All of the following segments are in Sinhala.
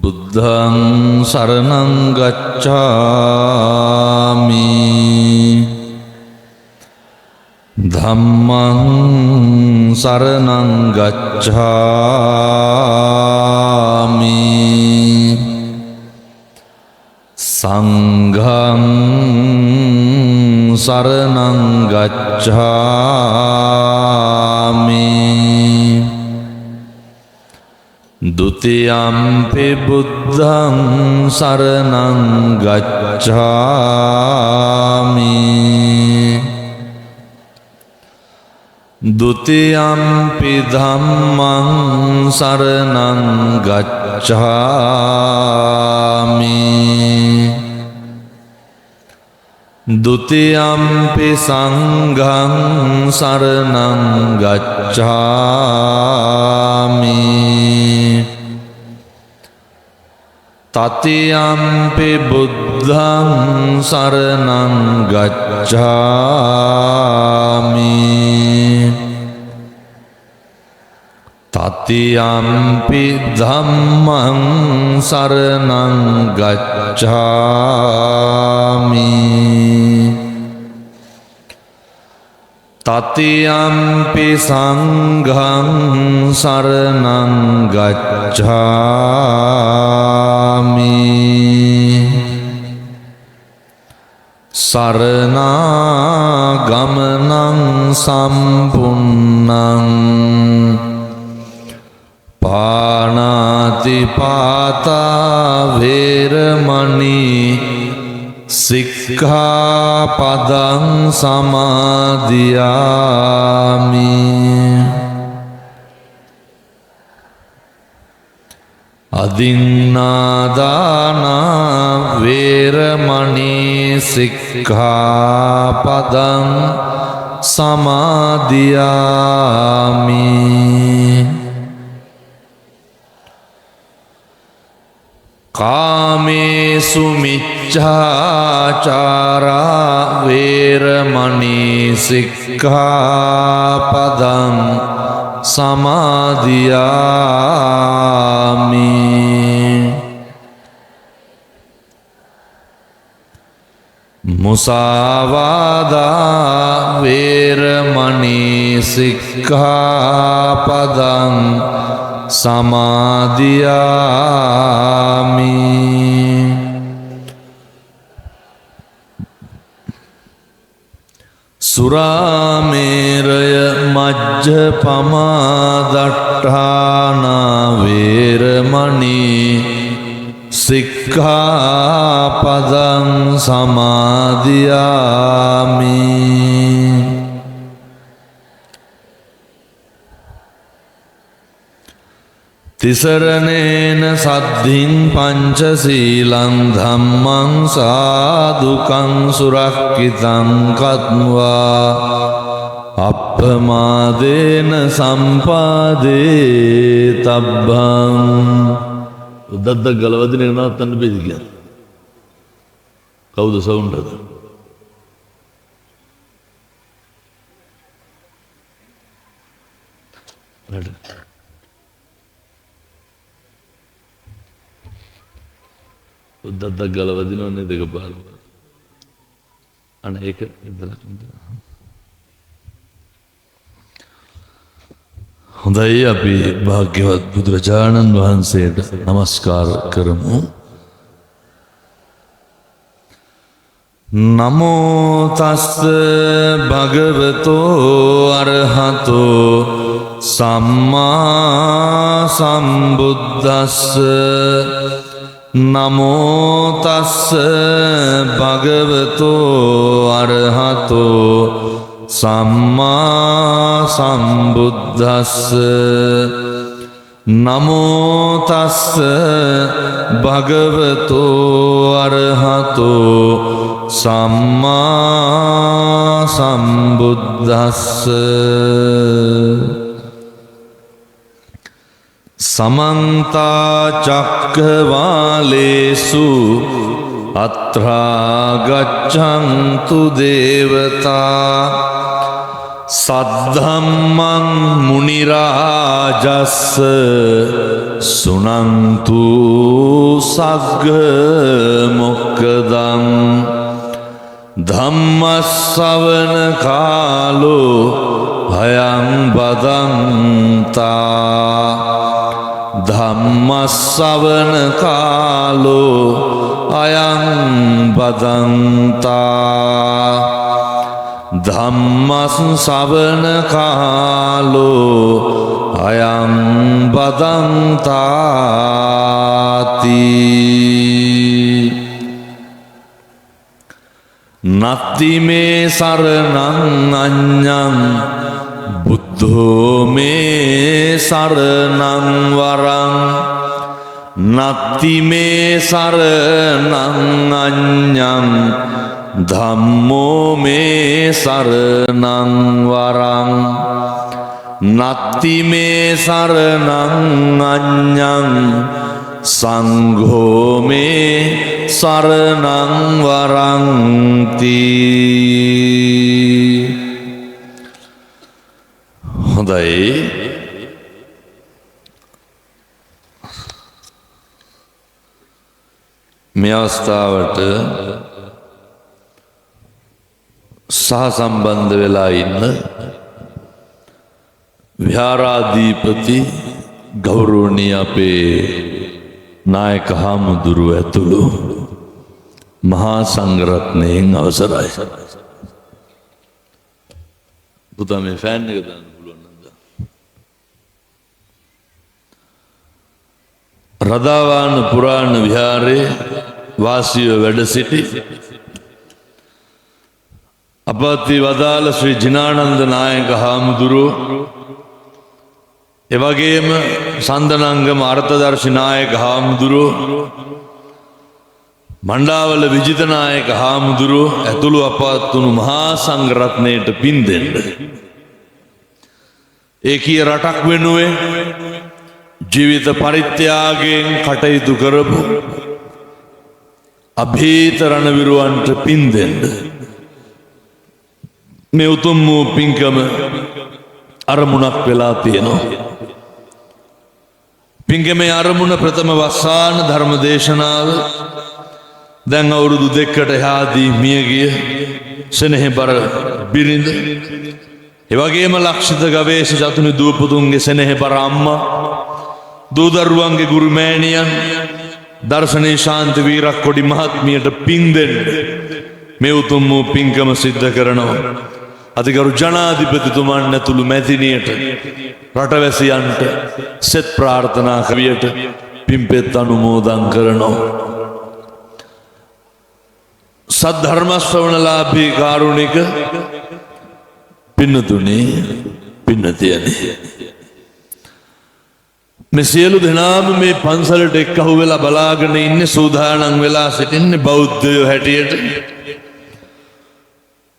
බුද්ධං සරණං ගච්ඡාමි ධම්මං සරණං ගච්ඡාමි සංඝං සරණං ගච්ඡාමි ဒုတိယံ පි බුද්ධං සරණං ගච්ඡාමි ဒုတိယံ පි ධම්මං සරණං ගච්ඡාමි ဒုတိယံ පි සංඝං සරණං ගච්ඡාමි တတိယံ පි බුද්ධං සරණං ගච්ඡාමි တတိယံ පි ධම්මං සරණං ගච්ඡාමි တတိယံ පි සංඝං සරණං ගච්ඡාමි สรณากมนังสัมปุณนังปานาติปาตาเวรมณีสิกขาปัดังสมาธิยามิอดินนาดานาเวรมณีสิกขาปัดังสมาธิยามิกาเมสุมิจฉาจาราเวรมณีสิกขาปัดังสมาธิยามิมุสาวาทาเวรมณีสิกขาปัดังสมาธิยามิสุราเมรยมัจจปมาดัฏฐานาเวรมณีสิกขาปัดังสมาธิยามิติสรเนนสัทธิงปัญจสีลังธัมมังสาธุกังสุรักขิตังคัตวาอัปปมาเดนสัมปาเดตับบังඋදද්ද ගලවදින නවත්තන්න බැරිද කියලා කවුද සවුන්ඩ් අද නේද උදද්ද ගලවදිනවනේ දෙක පාර අනේ ඒක ඉඳලා හොඳයි අපි භාග්‍යවත් බුදුරජාණන් වහන්සේට නමස්කාර කරමු නමෝ තස්ස භගවතෝ අරහතෝ සම්මා සම්බුද්දස්ස නමෝ තස්ස භගවතෝ අරහතෝ සම්මා සම්බුද්දස්ස නමෝ තස්ස භගවතෝ අරහතෝ සම්මා සම්බුද්දස්ස समन्त चक्रवालेषु अत्रा गच्छन्तु देवता සද්ධම්මං මුනි රාජස්ස සුනන්තු සග්ග මොක්ඛදං ධම්ම ශ්‍රවණ කාලෝ අයං බදන්තා ධම්ම ශ්‍රවණ කාලෝ අයං බදන්තා ධම්ම ශ්‍රවණ කාලෝ අයං බදන්තාති නත්ති මේ සරණං අඤ්ඤං බුද්ධෝ මේ සරණං වරං නත්ති මේ සරණං අඤ්ඤං ධම්මෝ මේ සරණං වරං නත්ති මේ සරණං අඤ්ඤං සංඝෝ මේ සරණං වරං තී. හොඳයි, මේ අවස්ථාවට සහසම්බන්ධ වෙලා ඉන්න විහාරාධිපති ගෞරවනීය අපේ නායක හාමුදුරුව ඇතුළු මහා සංඝරත්නයෙන් අවසරයි. පුතා මේ ෆෑන් එක දාන්න පුළුවන් නේද? රදාවාන පුරාණ විහාරයේ වාසීව වැඩ සිටි අපත්ති වදාළ ශ්‍රී ජිනානන්ද නායක හාමුදුරුවෝ, එවැගේම සන්දනංගම අර්ථදර්ශි නායක හාමුදුරුවෝ, මණ්ඩාවල විජිත නායක හාමුදුරුවෝ ඇතුළු අපවත් වුණු මහා සංඝරත්නයට පින් දෙන්න. ඒකීය රටක් වෙනුවෙන් ජීවිත පරිත්‍යාගයෙන් කටයුතු කරපු අභීත රණවිරුවන්ට පින් දෙන්න. මේ උතුම් වූ පින්කම අරමුණක් වෙලා තියෙනවා. පින්කමේ අරමුණ ප්‍රථම වස්සාන ධර්ම දේශනාව දැන් අවුරුදු 2කට එහාදී මියගිය සෙනෙහබර බිරිඳ, එවැගේම ලක්ෂිත ගවේෂ චතුනි දූපතුන්ගේ සෙනෙහබර අම්මා, දූ දරුවන්ගේ ගුරු මෑණියන්, දර්ශනී ශාන්ති වීරක්කොඩි මහත්මියට පින් දෙන්න මේ උතුම් වූ පින්කම සිද්ධ කරනවා. අතිගරු ජනාධිපතිතුමන් ඇතුළු මැතිනියට, රටවැසියන්ට සෙත් ප්‍රාර්ථනා කවියට පින්පෙත් අනුමෝදන් කරනවා. සද්ධර්ම ශ්‍රවණලාභී කාරුණික පින්නතුනි, පින්නතියනි, මේ සියලු දෙනාම මේ පන්සලට එක්කහු වෙලා බලාගෙන ඉන්නේ, සූදානම් වෙලා සිටින්නේ බෞද්ධයෝ හැටියට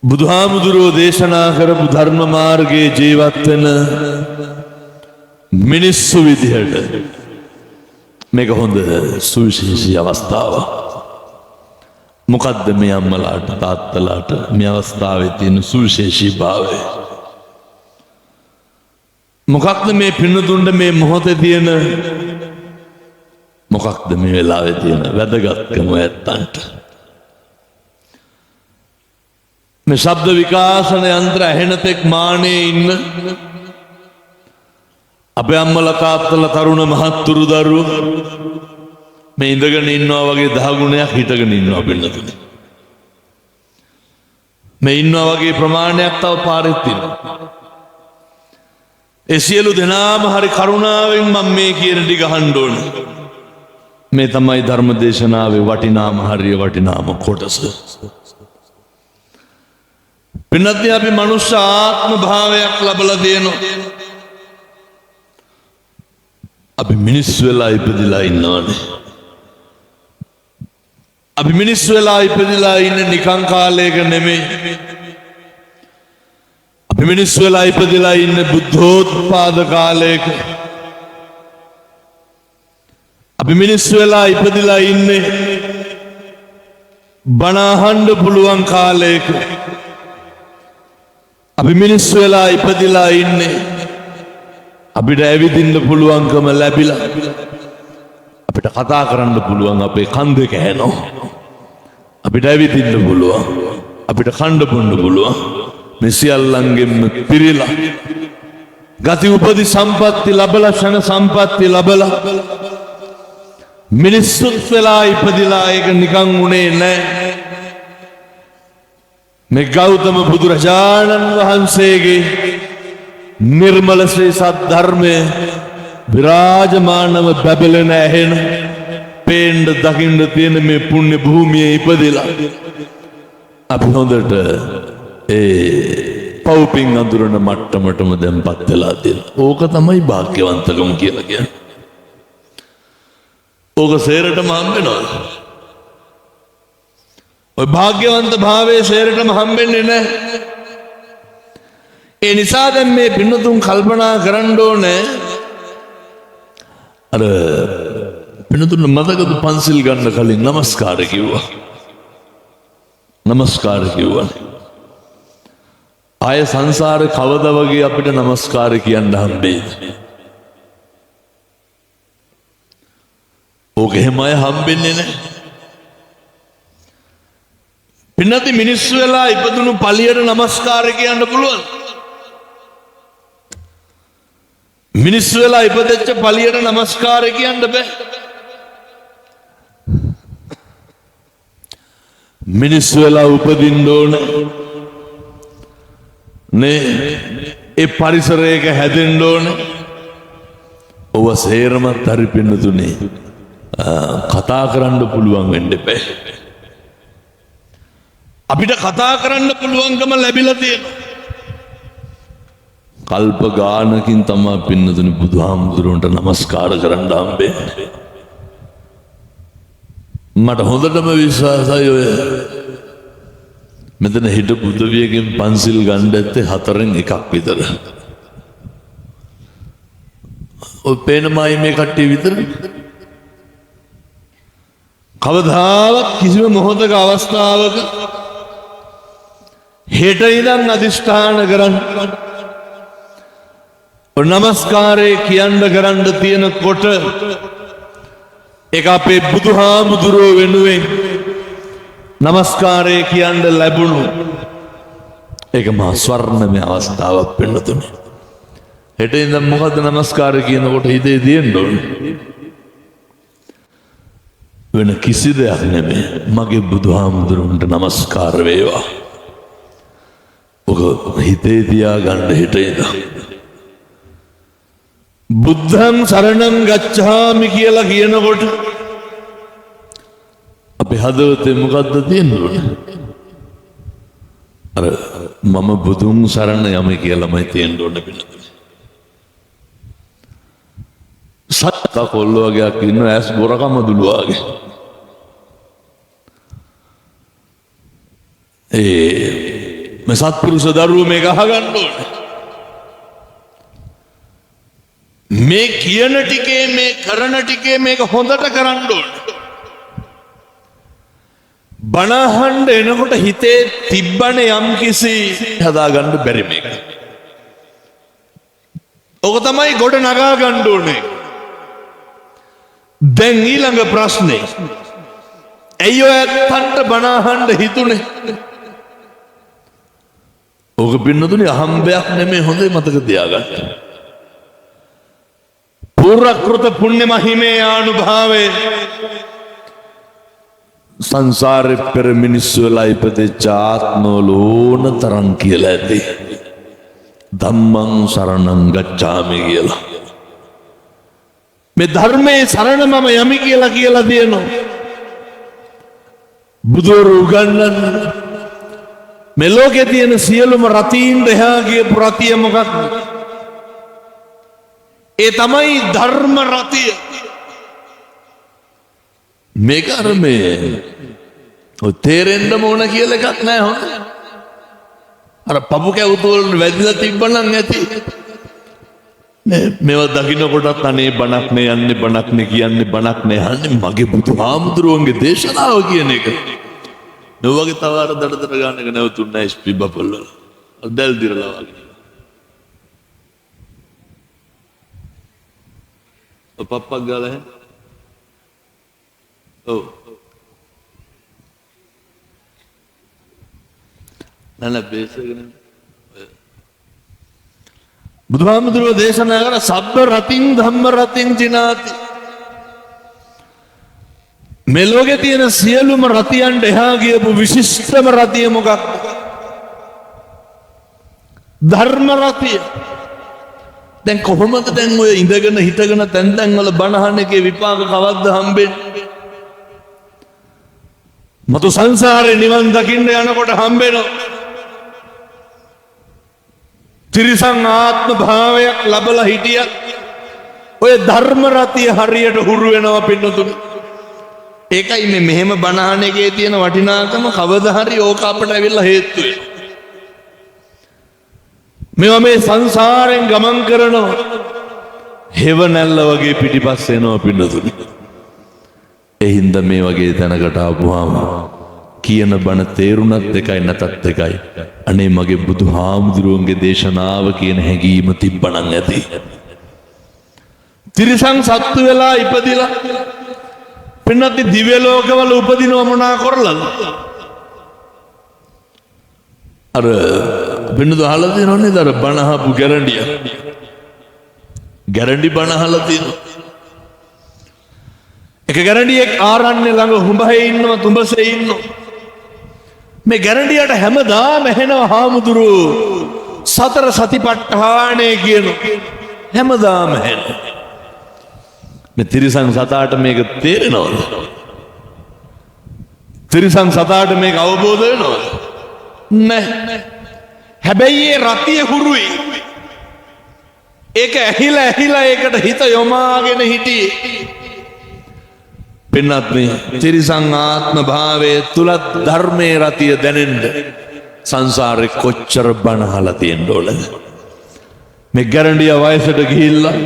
බුදුහාමුදුරුවෝ දේශනා කරපු ධර්ම මාර්ගයේ ජීවත් වෙන මිනිස්සු විදිහට මේක හොඳ සුවිශේෂී අවස්ථාවක්. මොකද්ද මේ අම්මලාට තාත්තලාට මේ අවස්ථාවේ තියෙන සුවිශේෂී භාවය? මොකක්ද මේ පින්නතුන්ට මේ මොහොතේ තියෙන, මොකක්ද මේ වෙලාවේ තියෙන වැදගත්කම ඇත්තන්ට? මේ ශබ්ද විකාශන යන්ත්‍ර ඇහෙන තෙක් මානේ ඉන්න අපේ අම්මලා තාත්තලා තරුණ මහත්තුරු දරුවෝ මේ ඉඳගෙන ඉන්නවා වගේ 10 ගුණයක් හිටගෙන ඉන්නවා පින්නතුනි. මේ ඉන්නවා වගේ ප්‍රමාණයක් තව පාරෙත් ඉන්නවා. ඒ සියලු දෙනාම හරි කරුණාවෙන් මම මේ කියන ටික අහන්න ඕනේ. මේ තමයි ධර්ම දේශනාවේ වටිනාම හරිය වටිනාම කොටස. පින්නත්නි, අපි මනුෂ්‍ය ආත්ම භාවයක් ලබලා තියෙනවා. අපි මිනිස්සු වෙලා ඉපදිලා ඉන්නවනේ. අපි මිනිස්සු වෙලා ඉපදිලා ඉන්නේ නිකං කාලයක නෙමෙයි. අපි මිනිස්සු වෙලා ඉපදිලා ඉන්නේ බුද්ධෝත්පාද කාලයක. අපි මිනිස්සු වෙලා ඉපදිලා ඉන්නේ බණ අහන්න පුළුවන් කාලයක. අපි මිනිස්සු වෙලා ඉපදිලා ඉන්නේ අපිට ඇවිදින්න පුළුවන්කම ලැබිලා අපිට කතා කරන්න පුළුවන් අපේ කන් දෙක ඇහෙනවා අපිට ඇවිදින්න පුළුවන් අපිට කන්න බොන්න පුළුවන් මේ සියල්ලංගෙම පිරීලා ගති උපදි සම්පatti ලැබලා ශන සම්පatti ලැබලා මිනිස්සුත් වෙලා ඉපදිලා ඒක නිකන් උනේ නැහැ මේ ගෞතම බුදුරජාණන් වහන්සේගේ නිර්මල ශ්‍රී සද්ධර්මයේ විරාජමානව බැබලෙන ඇහෙන පේන්න දකින්න තියෙන මේ පුණ්‍ය භූමියේ ඉපදිලා අපි හොඳට පවුපින් අඳුරන මට්ටමටම දැන්පත් වෙලා තියෙනවා. ඕක තමයි භාග්‍යවන්තකම කියලා කියන්නේ. ඕක සේරටම හම්බෙනවා. ඔය භාග්‍යවන්ත භාවයේ සේරටම හම්බෙන්නේ නැහැ. ඒ නිසා දැන් මේ පින්නතුන් කල්පනා කරන්න ඕනේ අර පින්නතුන් මතකද පන්සිල් ගන්න කලින් নমස්කාර කිව්වා. নমස්කාර කිව්වා. ආය සංසාරේ කවදා වගේ අපිට নমස්කාර කියන්න හම්බෙයිද? ඕක එහෙම අය හම්බෙන්නේ නැහැ. පින්නති මිනිස්සු වෙලා ඉපදුණු පළියට নমස්කාර කියන්න පුළුවන්. මිනිස්සු වෙලා ඉපදෙච්ච පළියට নমස්කාර කියන්න බෑ. මිනිස්සු වෙලා උපදින්න ඕන නේ ඒ පරිසරයක හැදෙන්න ඕන. ඔව සේරමත් හරි පින්නතුනේ කතා කරන්න පුළුවන් වෙන්න බෑ. අපිට කතා කරන්න පුළුවන්කම ලැබිලා තියෙනවා. කල්ප ගානකින් තමයි පින්නතුනි බුදුහාමුදුරන්ට নমස්කාර කරන්න හම්බෙන්නේ. මට හොඳටම විශ්වාසයි ඔය මෙතන හිටපු උදවියගෙන් පන්සිල් ගන්න ඇත්තේ 4න් එකක් විතර. ඔය පේනමයි මේ කට්ටිය විතර. කවදාවත් කිසිම මොහොතක අවස්ථාවක හෙට ඉඳන් අදිෂ්ඨාන කරන්න නමස්කාරේ කියන්න කරන්න තියෙනකොට ඒක අපේ බුදුහාමුදුරුවෝ වෙනුවෙන් නමස්කාරේ කියන්න ලැබුණු ඒක මහා ස්වර්ණමය අවස්ථාවක් වෙන්නතුනේ. හෙට ඉඳන් මොකද නමස්කාරේ කියනකොට හිතේ තියෙන්න ඕනේ වෙන කිසි දෙයක් නෙමෙයි මගේ බුදුහාමුදුරුවන්ට නමස්කාර වේවා. ඔක හිතේ තියාගන්න හෙට ඉඳන් බුද්ධං සරණං ගච්ඡාමි කියලා කියනකොට අපේ හදවතේ මොකද්ද තියෙන්නේ? අර මම බුදුන් සරණ යමි කියලාමයි තියෙන්න ඕනේ පිළිතුර. සත්ත කොල්ල වගේක් ඉන්න ඇස් ගොරකම දුළු වගේ. මේ සත්පුරුෂ දරුවෝ මේක අහගන්න ඕනේ. මේ කියන ටිකේ මේ කරන ටිකේ මේක හොඳට කරන්න ඕනේ. බණහඬ එනකොට හිතේ තිබ්බනේ යම් කිසි හදාගන්න බැරි මේක. ඔක තමයි ගොඩ නගා ගන්න ඕනේ. දැන් ඊළඟ ප්‍රශ්නේ. ඇයි ඔය අත්තන්ට බණහඬ හිතුනේ? ඕක පින්නතුනේ අහම්බයක් නෙමෙයි හොඳේ මතක තියාගන්න. पूर्वकृत पुण्य महिमे अनुभवे संसार पर मिनिस्वेला इपदे चात्मलोन तरंग किया लेते धम्मं शरणं गच्छामि किया मैं धर्मे शरण मम यमि किया देनो बुधोर उगन्नन मैं लोके दियन सियलुम रतीन रहा के प्रतीय मुखक ඒ තමයි ධර්ම රතිය. මේක අර මේ ඔය තේරෙන්න ඕන කියලා එකක් නැහැ හොඳ. අර පපු කැවුතු වල වැදිලා තිබ්බනම් ඇති. මේවා දකින්න කොටත් අනේ බණක් නේ යන්නේ බණක් නේ කියන්නේ බණක් නේ අහන්නේ මගේ බුදුහාමුදුරුවන්ගේ දේශනාව කියන එක. නොවගේ තව අර දඩදඩ ගන්න එක නැවතුන්නේ නැහැ ස්පී බබල් වල. දැල් දිරලා වගේ. පප්පක් ගාලා හැ. ඔව්. නෑ බේසගෙන. බුදුහාමුදුරුවෝ දේශනා කර සබ්බ රතින් ධම්ම රතින් ජිනාති. මෙලොවේ තියෙන සියලුම රතියන්ට එහා ගියපු විශිෂ්ටම රතිය මොකක්ද? ධර්ම රතිය. දැන් කොහොමද දැන් ඔය ඉඳගෙන හිටගෙන තැන් තැන් වල බණහන එකේ විපාක කවද්ද හම්බෙන්නේ? මතු සංසාරේ නිවන් දකින්න යනකොට හම්බෙනවා. ත්‍රිසං ආත්ම භාවයක් ලැබලා හිටියත් ඔය ධර්ම රතිය හරියට හුරු වෙනවා පින්නතුනි. ඒකයි මේ මෙහෙම බණහන එකේ තියෙන වටිනාකම කවදා හරි ඕක අපට ඇවිල්ලා හේතු වෙනවා. මේවා මේ සංසාරයෙන් ගමන් කරනවා. හෙව නැල්ල වගේ පිටිපස්ස එනවා පින්නතුනි. ඒ හින්දා මේ වගේ තැනකට ආපුවාම කියන බණ තේරුණත් එකයි නැතත් එකයි. අනේ මගේ බුදුහාමුදුරුවන්ගේ දේශනාව කියන හැඟීම තිබ්බනම් ඇති. තිරිසන් සත්තු වෙලා ඉපදිලා පින්නත් දිව්‍ය ලෝකවල උපදිනව මොනා කරලාද? අර පින්නද අහලා තියෙනවනේ අර බණ අහපු ගැරන්ඩිය. ගැරන්ඩි බණ අහලා තියෙනවා. එක ගැරන්ඩියෙක් ආරණ්‍ය ළඟ හුඹහේ ඉන්නවා තුඹසේ ඉන්නවා. මේ ගැරන්ඩියට හැමදාම ඇහෙනවා හාමුදුරුවෝ සතර සතිපට්ඨානය කියනවා. හැමදාම ඇහෙනවා. මේ තිරිසන් සතාට මේක තේරෙනවද? තිරිසන් සතාට මේක අවබෝධ වෙනවද? නැහැ. හැබැයි ඒ රතිය හුරුයි. ඒක ඇහිලා ඒකට හිත යොමාගෙන හිටියේ. පින්නත් මේ තිරිසං ආත්ම භාවයේ තුලත් ධර්මයේ රතිය දැනෙන්න සංසාරේ කොච්චර බණ අහලා තියෙන්න ඕනද? මේ ගැරන්ඩිය වයසට ගිහිල්ලා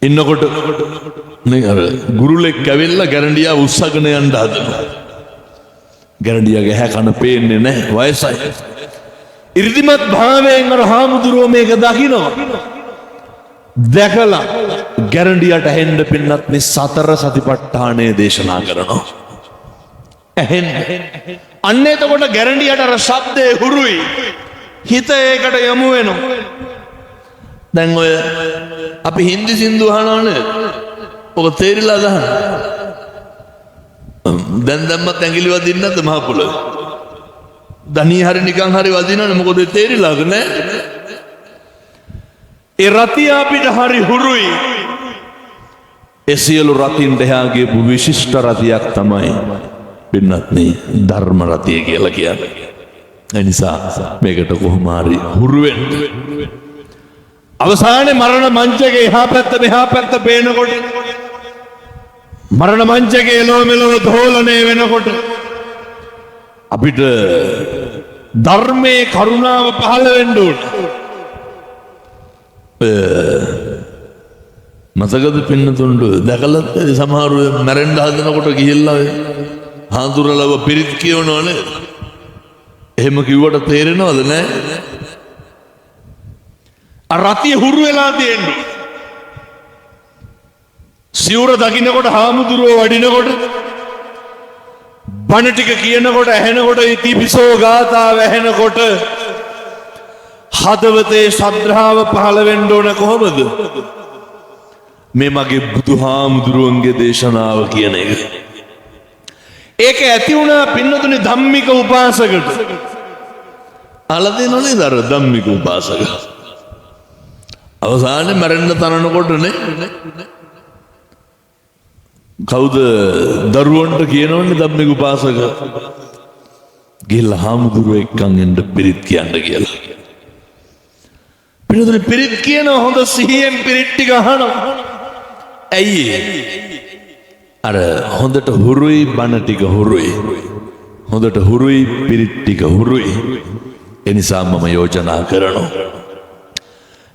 ඉන්නකොට නේ අර ගුරුලෙක් ඇවිල්ලා ගැරන්ඩියා උස්සගෙන යන්න හදනවා. ගැරන්ඩියාගේ හැ කන පේන්නේ නැහැ වයසයි. ඉර්ධිමත් භාවයෙන් අර හාමුදුරුවෝ මේක දකිනවා. දැකලා ගැරන්ඩියට ඇහෙන්න පින්නත් මේ සතර සතිපට්ඨානය දේශනා කරනවා. ඇහෙන්න. අන්න එතකොට ගැරන්ඩියට අර ශබ්දේ හුරුයි. හිත ඒකට යොමු වෙනවා. දැන් ඔය අපි හින්දි සින්දු අහනවනේ. ඔක තේරිලා ගහන. දැන් දැම්මත් ඇඟිලි වදින්නේ නැද්ද මහ පොළොවේ? දණී හරි නිකන් හරි වදිනවනේ මොකද තේරිලාද නැහැ? ඒ රතිය අපිට හරි හුරුයි. ඒ සියලු රතින්ට එහා ගියපු විශිෂ්ට රතියක් තමයි පින්නත් මේ ධර්ම රතිය කියලා කියන්නේ. ඒ නිසා මේකට කොහොම හරි හුරු වෙන්න. අවසානයේ මරණ මංචකේ එහා පැත්ත මෙහා පැත්ත පේනකොට මරණ මංචකේ එළව මෙළව දෝලණය වෙනකොට අපිට ධර්මයේ කරුණාව පහළ වෙන්න ඕන. මතකද පින්නතුන්ට දැකලත් සමහරු මැරෙන්න හදනකොට ගිහිල්ලා හාඳුරලව පිරිත් කියවනවනේ. එහෙම කිව්වට තේරෙනවද නැහැ? අර රතිය හුරු වෙලා තියෙන්නේ. සිවුර දකින්නකොට හාමුදුරුවෝ වඩිනකොට බණ ටික කියනකොට ඇහෙනකොට ඉතිපිසෝ ගාථාව ඇහෙනකොට හදවතේ ශ්‍රද්ධාව පහළ වෙන්න ඕන කොහොමද? මේ මගේ බුදුහාමුදුරුවන්ගේ දේශනාව කියන එක. ඒක ඇති වුණා පින්නතුනි ධම්මික උපාසකට. අහලා දෙනවනේ දර ධම්මික උපාසක. අවසානයේ මරන්න තනනකොටනේ කවුද දරුවන්ට කියනවනේ ධම්මික උපාසක ගිහිල්ලා හාමුදුරුවෝ එක්කන් එන්න පිරිත් කියන්න කියලා. පිළිතුරු පිරිත් කියන හොඳ සිහියෙන් පිරිත් ටික අහනවා. ඇයි අර හොඳට හුරුයි බණ ටික හුරුයි. හොඳට හුරුයි පිරිත් ටික හුරුයි. ඒ නිසා මම යෝජනා කරනවා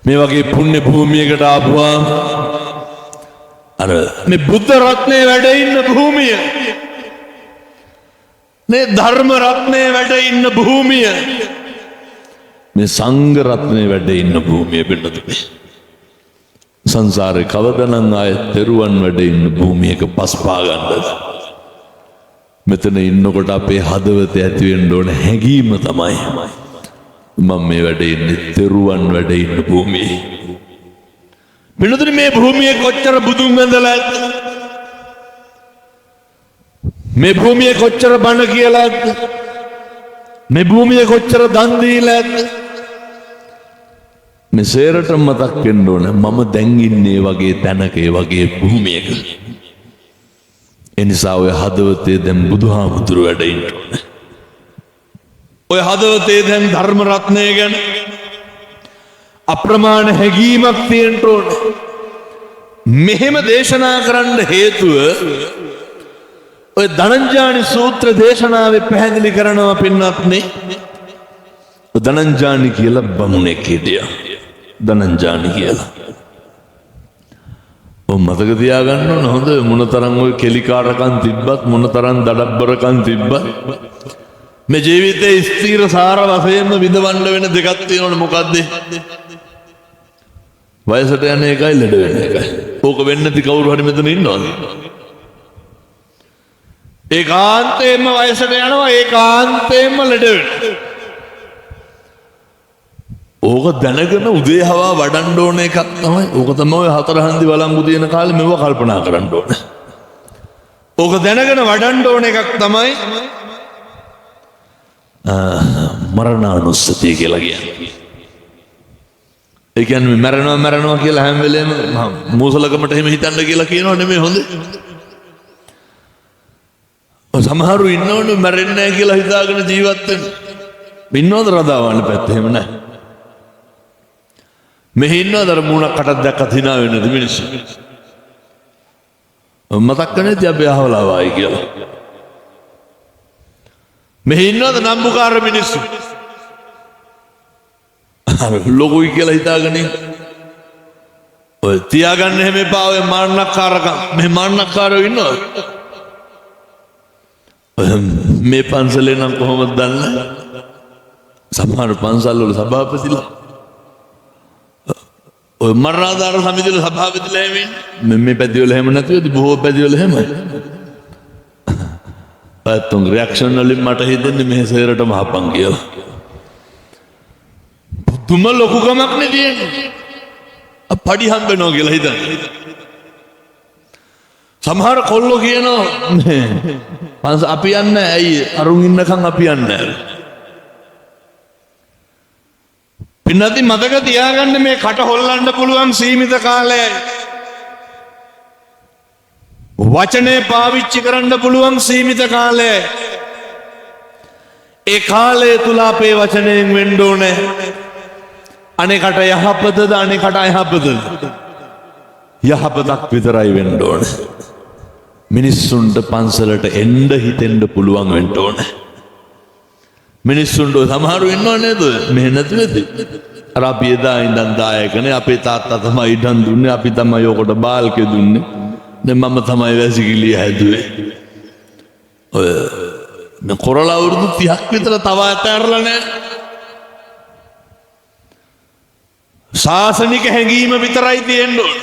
මේ වගේ පුණ්‍ය භූමියකට ආපුවා අර මේ බුද්ධ රත්නයේ වැඩ ඉන්න භූමිය මේ ධර්ම රත්නයේ වැඩ ඉන්න භූමිය මේ සංඝ රත්නේ වැඩ ඉන්න භූමිය පින්නතුනේ. සංසාරේ කවදනම් ආය තෙරුවන් වැඩ ඉන්න භූමියක පස්පා ගන්නද? මෙතන ඉන්නකොට අපේ හදවත ඇති වෙන්න ඕන හැඟීම තමයි මම මේ වැඩ ඉන්නේ තෙරුවන් වැඩ ඉන්න භූමියේ. පින්නතුනේ මේ භූමියේ කොච්චර බුදුන් වැඳලා ඇද්ද? මේ භූමියේ කොච්චර බණ කියලා ඇද්ද? මේ භූමියේ කොච්චර දන් දීලා ඇද්ද? මේ සේරට මතක් වෙන්න ඕන මම දැන් ඉන්නේ වගේ තැනක ඒ වගේ භූමියක. ඒ නිසා ඔය හදවතේ දැන් බුදුහාමුදුරු වැඩ ඉන්න ඕන. ඔය හදවතේ දැන් ධර්ම රත්නය ගැන අප්‍රමාණ හැඟීමක් තියෙන්න ඕන. මෙහෙම දේශනා කරන්න හේතුව ඔය ධනංජානි සූත්‍ර දේශනාවේ පැහැදිලි කරනවා පින්වත්නි. ධනංජානි කියලා බමුණෙක් හිටියා. ධනංජානි කියලා. ඔය මතක තියාගන්න ඕන හොඳ මොනතරම් ඔය කෙලිකාරකම් තිබ්බත් මොනතරම් දඩබ්බරකම් තිබ්බත් මේ ජීවිතේ ස්ථීර සාර වශයෙන්ම විඳවන්න වෙන දෙකක් තියෙනවනේ. මොකද්ද? වයසට යන එකයි ලෙඩ වෙන එකයි. ඕක වෙන්නේ නැති කවුරු හරි මෙතන ඉන්නවද? ඒකාන්තයෙන්ම වයසට යනවා, ඒකාන්තයෙන්ම ලෙඩ වෙනවා. ඕක දැනගෙන උදේ හවා වඩන්න ඕන එකක් තමයි. ඕක තමයි ඔය හතර හන්දි වළංගු තියෙන කාලේ මෙව කල්පනා කරන්න ඕන. ඕක දැනගෙන වඩන්න ඕන එකක් තමයි මරණානුස්සතිය කියලා කියන්නේ. ඒ කියන්නේ මරනවා කියලා හැම වෙලේම මූසලකමට එහෙම හිතන්න කියලා කියනව නෙමෙයි හොඳ. සමහරු ඉන්නවනේ මැරෙන්නේ නැහැ කියලා හිතාගෙන ජීවත් වෙන. ඉන්නවද රදාවන්න පැත්තේ? එහෙම නැහැ. මෙහි ඉන්නවද අර මූණක් කටක් දැක්කත් hina වෙන්නේ මිනිස්සු. මතක් කරන්නේ තියා බයහවලා වයි කියලා. මෙහි ඉන්නවද නම්බුකාර මිනිස්සු. ලොකුයි කියලා හිතාගෙන ඔය තියාගන්න හැම එපා. ඔය මාන්නක්කාරකම් මේ මාන්නක්කාරයෝ ඉන්නවද? මේ පන්සලේ නම් කොහොමද දන්නේ? සමහර පන්සල් වල සභාපතිලා ඔය මරණාධාර සමිතිවල සභාපතිලා එහෙම මේ පැතිවල එහෙම නැතිවද? බොහෝ පැතිවල එහෙමයි. අතොන් රියැක්ෂන් වලින් මට හිතෙන්නේ මේ සේරටම හපන් කියලා. පුදුම ලොකුකමක් නේ තියෙන්නේ. පඩි හම්බෙනවා කියලා හිතන්නේ. සමහර කොල්ලෝ කියනවා අපි යන්නේ ඇයි අරුන් ඉන්නකම් අපි යන්නේ නැහැ. පින්නති මතක තියාගන්න මේ කට හොල්ලන්න පුළුවන් සීමිත කාලයයි. වචනේ පාවිච්චි කරන්න පුළුවන් සීමිත කාලයයි. ඒ කාලය තුල අපේ වචනයෙන් වෙන්න ඕනේ. අනේකට යහපතද අනේකට අයහපතද? යහපතක් විතරයි වෙන්න ඕනේ. මිනිස්සුන්ට පන්සලට එන්න හිතෙන්න පුළුවන් වෙන්න ඕනේ. මිනිස්සුන්ට සමහරු ඉන්නව නේද? මෙහෙ නැති වෙද? අර අපි එදා ඉඳන් දායකනේ අපේ තාත්තා තමයි ඉඩම් දුන්නේ, අපි තමයි ඔකට බාල්කේ දුන්නේ. දැන් මම තමයි වැසිකිළිය හැදුවේ. ඔය මේ කොරලා වුරුදු 30ක් විතර තව ඇතැරලා නැහැ. ශාසනික හැඟීම විතරයි තියෙන්න ඕනේ.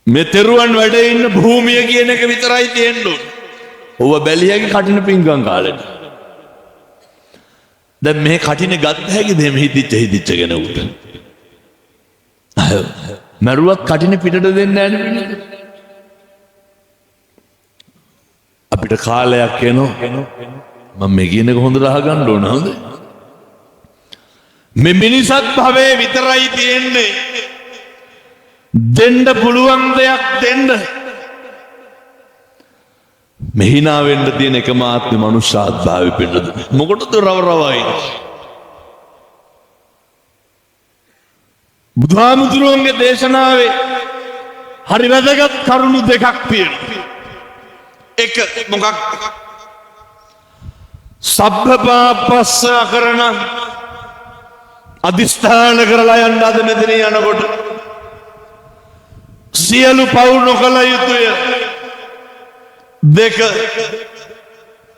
මේ තෙරුවන් වැඩ ඉන්න භූමිය කියන එක විතරයි තියෙන්න ඕනේ. ඔව බැලියගේ කටින පිංගම් කාලෙට. දැන් මේ කටින ගත්ත හැකිද මේ හිතිච්ච කෙනෙකුට? මරුවත් කටින පිටට දෙන්නේ නැහැ නේ. අපිට කාලයක් එනවා. මම මේ කියන එක හොඳට අහගන්න ඕන හොඳ. මේ මිනිසත් භවයේ විතරයි තියෙන්නේ. දෙන්න පුළුවන් දෙයක් දෙන්න. මෙහිනා වෙන්න තියෙන එකම ආත්ම මනුෂ්‍යාත්භාවය පින්නද? මොකටද රවරවයි? බුදුහාමුදුරුවන්ගේ දේශනාවේ හරි වැදගත් කරුණු දෙකක් තියෙනවා. එක මොකක්? සබ්බපාපස්ස කරන අදිස්ථාන කරලා යන්න අද මෙතන යනකොට සියලු පව් නොකළ යුතුය. දෙක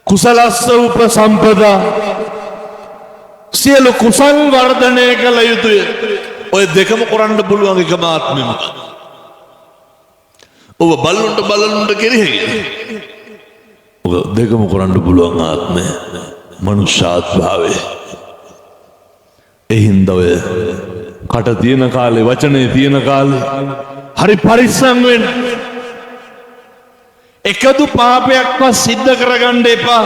කුසලස්ස උපසම්පදා සියලු කුසල් වර්ධනය කළ යුතුය. ඔය දෙකම කරන්න පුළුවන් එකම ආත්මෙ මොකද? ඔබ බලුන්ට කෙරෙහි ඔබ දෙකම කරන්න පුළුවන් ආත්මය මනුෂ්‍යාත්භාවය. එහින්ද ඔය කට තියෙන කාලේ වචනේ තියෙන කාලේ හරි පරිස්සම් වෙන්න. එකදු පාපයක්වත් සිද්ධ කරගන්න එපා.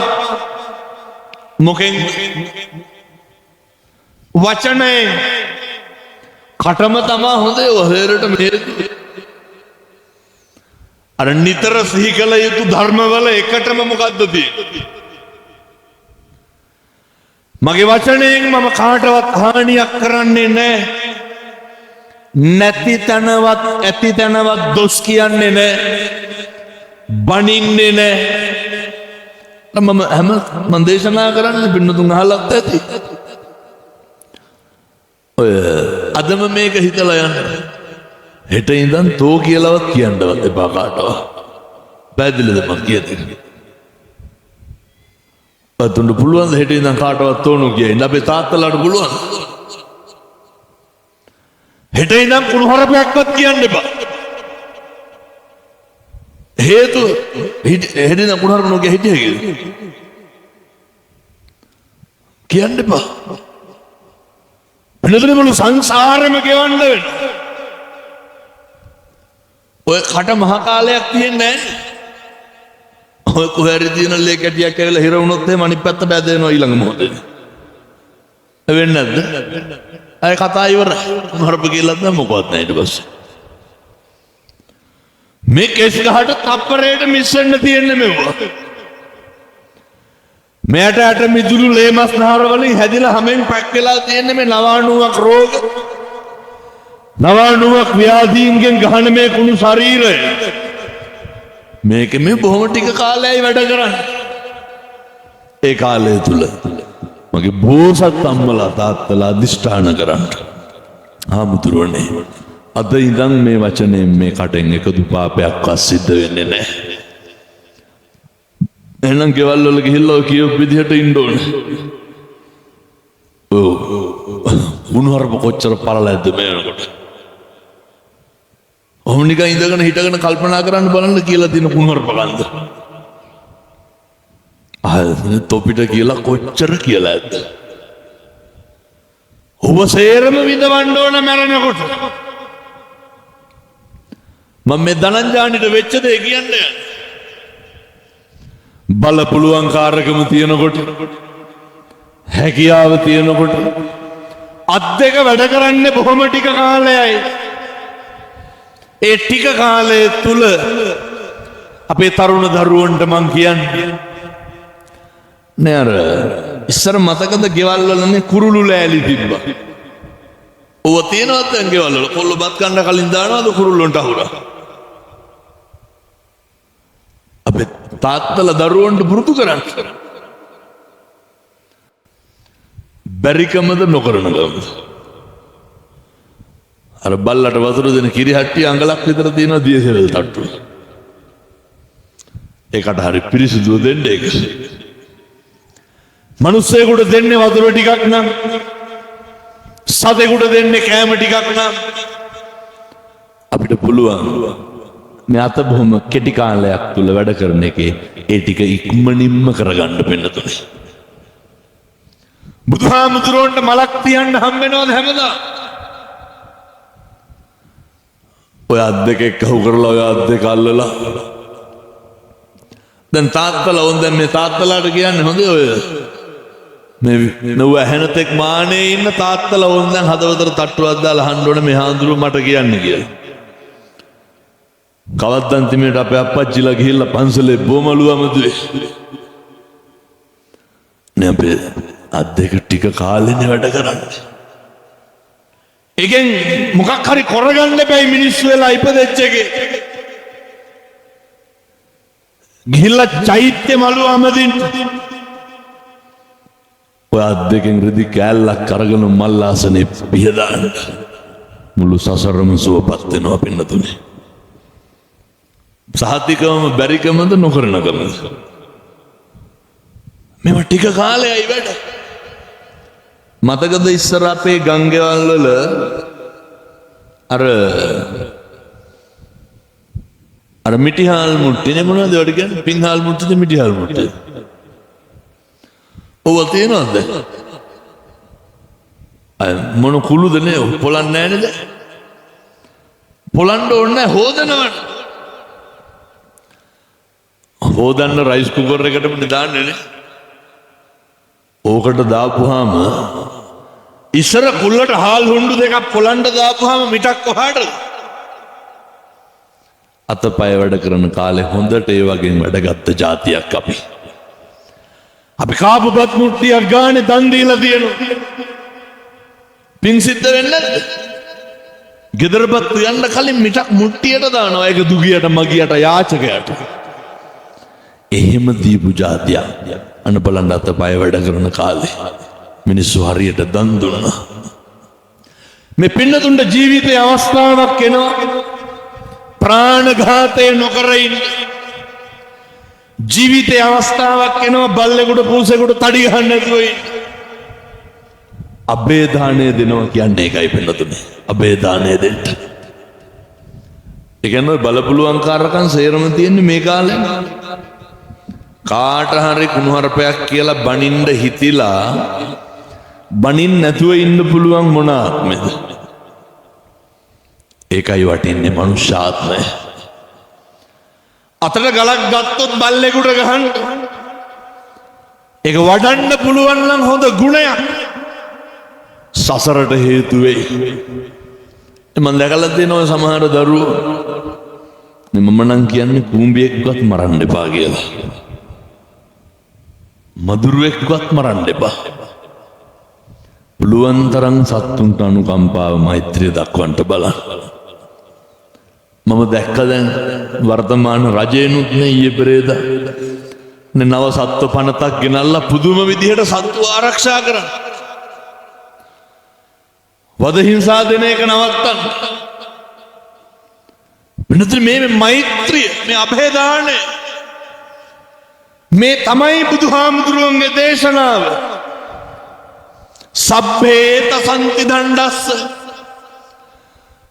මොකෙන්? වචනේ. කටම තමා හොඳේ ඔහෙරට මේක. අර නිතර සිහි කළ යුතු ධර්මවල එකටම මොකද්ද තියෙන්නේ? මගේ වචනයෙන් මම කාටවත් හානියක් කරන්නේ නැහැ. නැති තැනවත් ඇති තැනවත් දොස් කියන්නේ නැහැ. බනින්නේ නැහැ. මම දේශනා කරන්නේ පින්නතුන් අහලත් ඇති. ඔය අදම මේක හිතලා යන්න. හෙට ඉඳන් තෝ කියලාවත් කියන්නවත් එපා කාටවත්. පැහැදිලිද මම කියන්නේ? අතුන්ට පුළුවන් හෙට ඉඳන් කාටවත් තෝනු කියන්න. අපේ තාත්තලාට පුළුවන්. හෙට ඉඳන් කුණුහරුපයක්වත් කියන්න එපා. හේතුව හෙට ඉඳන් කුණුහරුප නොකිය හිටියේ කියලා. කියන්න එපා. වෙනදට මුළු සංසාරෙම ගෙවන්න වෙනවා. ඔය කට මහ කාලයක් තියෙන්නේ නැහැ. ඔය කොහරි තියෙන ලේ කැටියක් ඇවිල්ලා හිර වුණොත් එහෙම අනිත් පැත්ත බැදෙනවා ඊළඟ මොහොතේ. වෙන්නේ නැද්ද? අය කතා ඉවරයි. හරප කියලාත් නම් මොකවත් නැහැ ඊට පස්සේ. මේ කෙස් ගහට තප්පරයට මිස් වෙන්න තියෙන්නේ මෙවුවා. මෙයට යට මිදුළු ලේමස් නහර වලින් හැදිලා හැමෙන් පැක් වෙලා තියෙන්නේ මේ නවාණුවක් රෝග. නවාණුවක් ව්‍යාධීන්ගෙන් ගහන මේ කුණු ශරීරය. මේක මේ බොහොම ටික කාලයයි වැඩ කරන්නේ. ඒ කාලය තුල මගේ බෝසත් අම්මලා තාත්තලා අධිෂ්ඨාන කරන්න. ආමුදුරනේ අද ඉඳන් මේ වචනේ මේ කටෙන් එකදු පාපයක්වත් සිද්ධ වෙන්නේ නැහැ. එහෙනම් ගෙවල් වල ගිහිල්ලා කියපු විදිහට ඉන්න ඕනේ. ඔව්. උණුහරුප කොච්චර පළලැද්ද මේනකොට. ඔහොම නිකන් ඉඳගෙන හිටගෙන කල්පනා කරන්න බලන්න කියලා තියෙන උණුහරුප ගන්ද. තොපිට කියලා කොච්චර කියලා ඇද්ද? ඔබ සේරම විඳවන්න ඕන මැරෙනකොට. මම මේ ධනංජානිට වෙච්ච දේ කියන්නේ. බල පුළුවන් කාර්යකම තියෙනකොට හැකියාව තියෙනකොට අත් දෙක වැඩ කරන්නේ බොහොම ටික කාලයයි. ඒ ටික කාලය තුල අපේ තරුණ දරුවන්ට මං කියන්නේ නෑ අර ඉස්සර මතකද ගෙවල් වලනේ කුරුළු ලෑලි තිබ්බා. ඔව තියෙනවද දැන් ගෙවල් වල? කොල්ල බත් කන්න කලින් දානවද කුරුල්ලන්ට අහුරා? අපේ තාත්තලා දරුවන්ට පුරුදු කරන්න. බැරිකමද නොකරනකමද? අර බල්ලට වතුර දෙන කිරිහට්ටිය අඟලක් විතර තියෙනවා දියසෙල් තට්ටු. ඒකට හරි පිරිසිදුව දෙන්න ඒක. මිනිස්සෙකුට දෙන්නේ වතුර ටිකක් නම් සතෙකුට දෙන්නේ කෑම ටිකක් නම් අපිට පුළුවන් මේ අත බොහොම කෙටි කාලයක් තුල වැඩ කරන එකේ ඒ ටික ඉක්මනින්ම කරගන්න වෙනතුනේ. බුදුහාමුදුරුවන්ට මලක් තියන්න හම්බෙනවද හැමදාම? ඔය අත් දෙක එක්කහු කරලා ඔය අත් දෙක අල්ලලා දැන් තාත්තලා ඕන් දැන් මේ තාත්තලාට කියන්නේ හොඳේ ඔය මේ නෝ ඇහෙනතෙක් මානේ ඉන්න තාත්තලා ඕන් දැන් හදවතට තට්ටුවක් දාලා අහන්න ඕනේ මේ හාමුදුරුවෝ මට කියන්නේ කියලා. කවද්දන්තිමේට අපේ අප්පච්චිලා ගිහිල්ලා පන්සලේ බොමලුවමදුවේ. නේ අපේ අත් දෙක ටික කාලෙනේ වැඩ කරන්නේ. ඒකෙන් මොකක් හරි කරගන්න බැයි මිනිස්සු වෙලා ඉපදෙච්ච එකේ. ගිහිල්ලා චෛත්‍ය මළුව අමදින්න. ඔය අත් දෙකෙන් රෙදි කෑල්ලක් අරගෙන මල් ආසනේ පිහදාන්න. මුළු සසරම සුවපත් වෙනවා පින්නතුනේ. සහතිකවම බැරිකමද නොකරනකමද? මේව ටික කාලයයි වැඩ. මතකද ඉස්සර අපේ ගංගෙවල් වල අර මිටිහාල් මුට්ටිනේ මොනවද ඒවට කියන්නේ? පිංහාල් මුට්ටිද මිටිහාල් මුට්ටිද? ඔව් තියෙනවද? මොන කුළුද නේ පොලන්නේ නැහැ නේද? පොලන්න ඕනේ නැහැ හොදනවනේ. හොදන්න රයිස් කුකර් එකටම දාන්නේ නේ. ඕකට දාපුවාම ඉස්සර කුල්ලට හාල් හුණ්ඩු දෙකක් පොලන්න දාපුවාම මිටක් කොහාටද? අතපය වැඩ කරන කාලේ හොඳට ඒ වගේ වැඩගත්ත જાතියක් අපි. අපි කාපුපත් මුට්ටියක් ගානේ දන් දීලා තියෙනවා. පිං සිද්ධ වෙන්නේ නැද්ද? ගෙදරපත් යන්න කලින් මිටක් මුට්ටියට දානවා. ඒක දුගියට මගියට යාචකයට. එහෙම දීපු જાතියක්. අන්න බලන්න අතපය වැඩ කරන කාලේ මිනිස්සු හරියට දන් දුන්නා. මේ පින්නතුන්ට ජීවිතයේ අවස්ථාවක් එනවා. ප්‍රාණඝාතය නොකර ඉන්න ජීවිතයේ අවස්ථාවක් එනවා. බල්ලෙකුට පූසෙකුට තඩි ගහන්න නැතුව ඉන්න. අබේදානය දෙනවා කියන්නේ ඒකයි පින්නතුනේ. අබේදානය දෙන්න. ඒ කියන්නේ බලපුලුවන් කාරකම් සේරම තියෙන්නේ මේ කාලේ. කාට හරි කුණුහරුපයක් කියලා බනින්න හිතිලා බනින්න නැතුව ඉන්න පුළුවන් මොන ආත්මෙද? ඒකයි වටින්නේ මනුෂ්‍යාත්මය. අතට ගලක් ගත්තොත් බල්ලෙකුට ගහන්න ඒක වඩන්න පුළුවන් නම් හොඳ ගුණයක්. සසරට හේතු වෙයි. මම දැකලා තියෙනවා සමහර දරුවෝ මම නම් කියන්නේ කුඹියෙක්වත් මරන්න එපා කියලා. මදුරුවෙක්වත් මරන්න එපා. පුළුවන් තරම් සත්තුන්ට අනුකම්පාව මෛත්‍රිය දක්වන්න බලන්න. මම දැක්ක දැන් වර්තමාන රජේනුත් නේ ඊයේ පෙරේදා නව සත්ත්ව පනතක් ගෙනල්ලා පුදුම විදිහට සත්තු ආරක්ෂා කරන්න. වද හිංසා දෙන එක නවත්තන්න. වෙනතර මේ මෛත්‍රිය මේ අභේදානය මේ තමයි බුදුහාමුදුරුවන්ගේ දේශනාව. සබ්බේත සන්ති දණ්ඩස්ස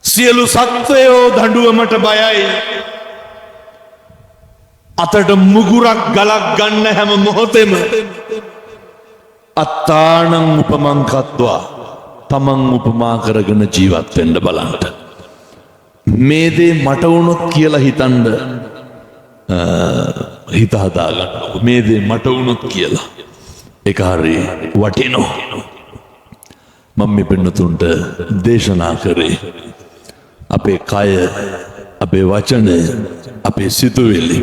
සියලු සත්වයෝ දඬුවමට බයයි. අතට මුගුරක් ගලක් ගන්න හැම මොහොතෙම අත්තානං උපමං කତ୍වා තමන් උපමා කරගෙන ජීවත් වෙන්න බලන්න. මේ දේ මට වුණොත් කියලා හිතන්න හිත හදාගන්න. මේ දේ මට වුණොත් කියලා ඒක හරි වටිනවා. මම මේ පින්නතුන්ට දේශනා කරේ අපේ කය අපේ වචන අපේ සිතුවිලි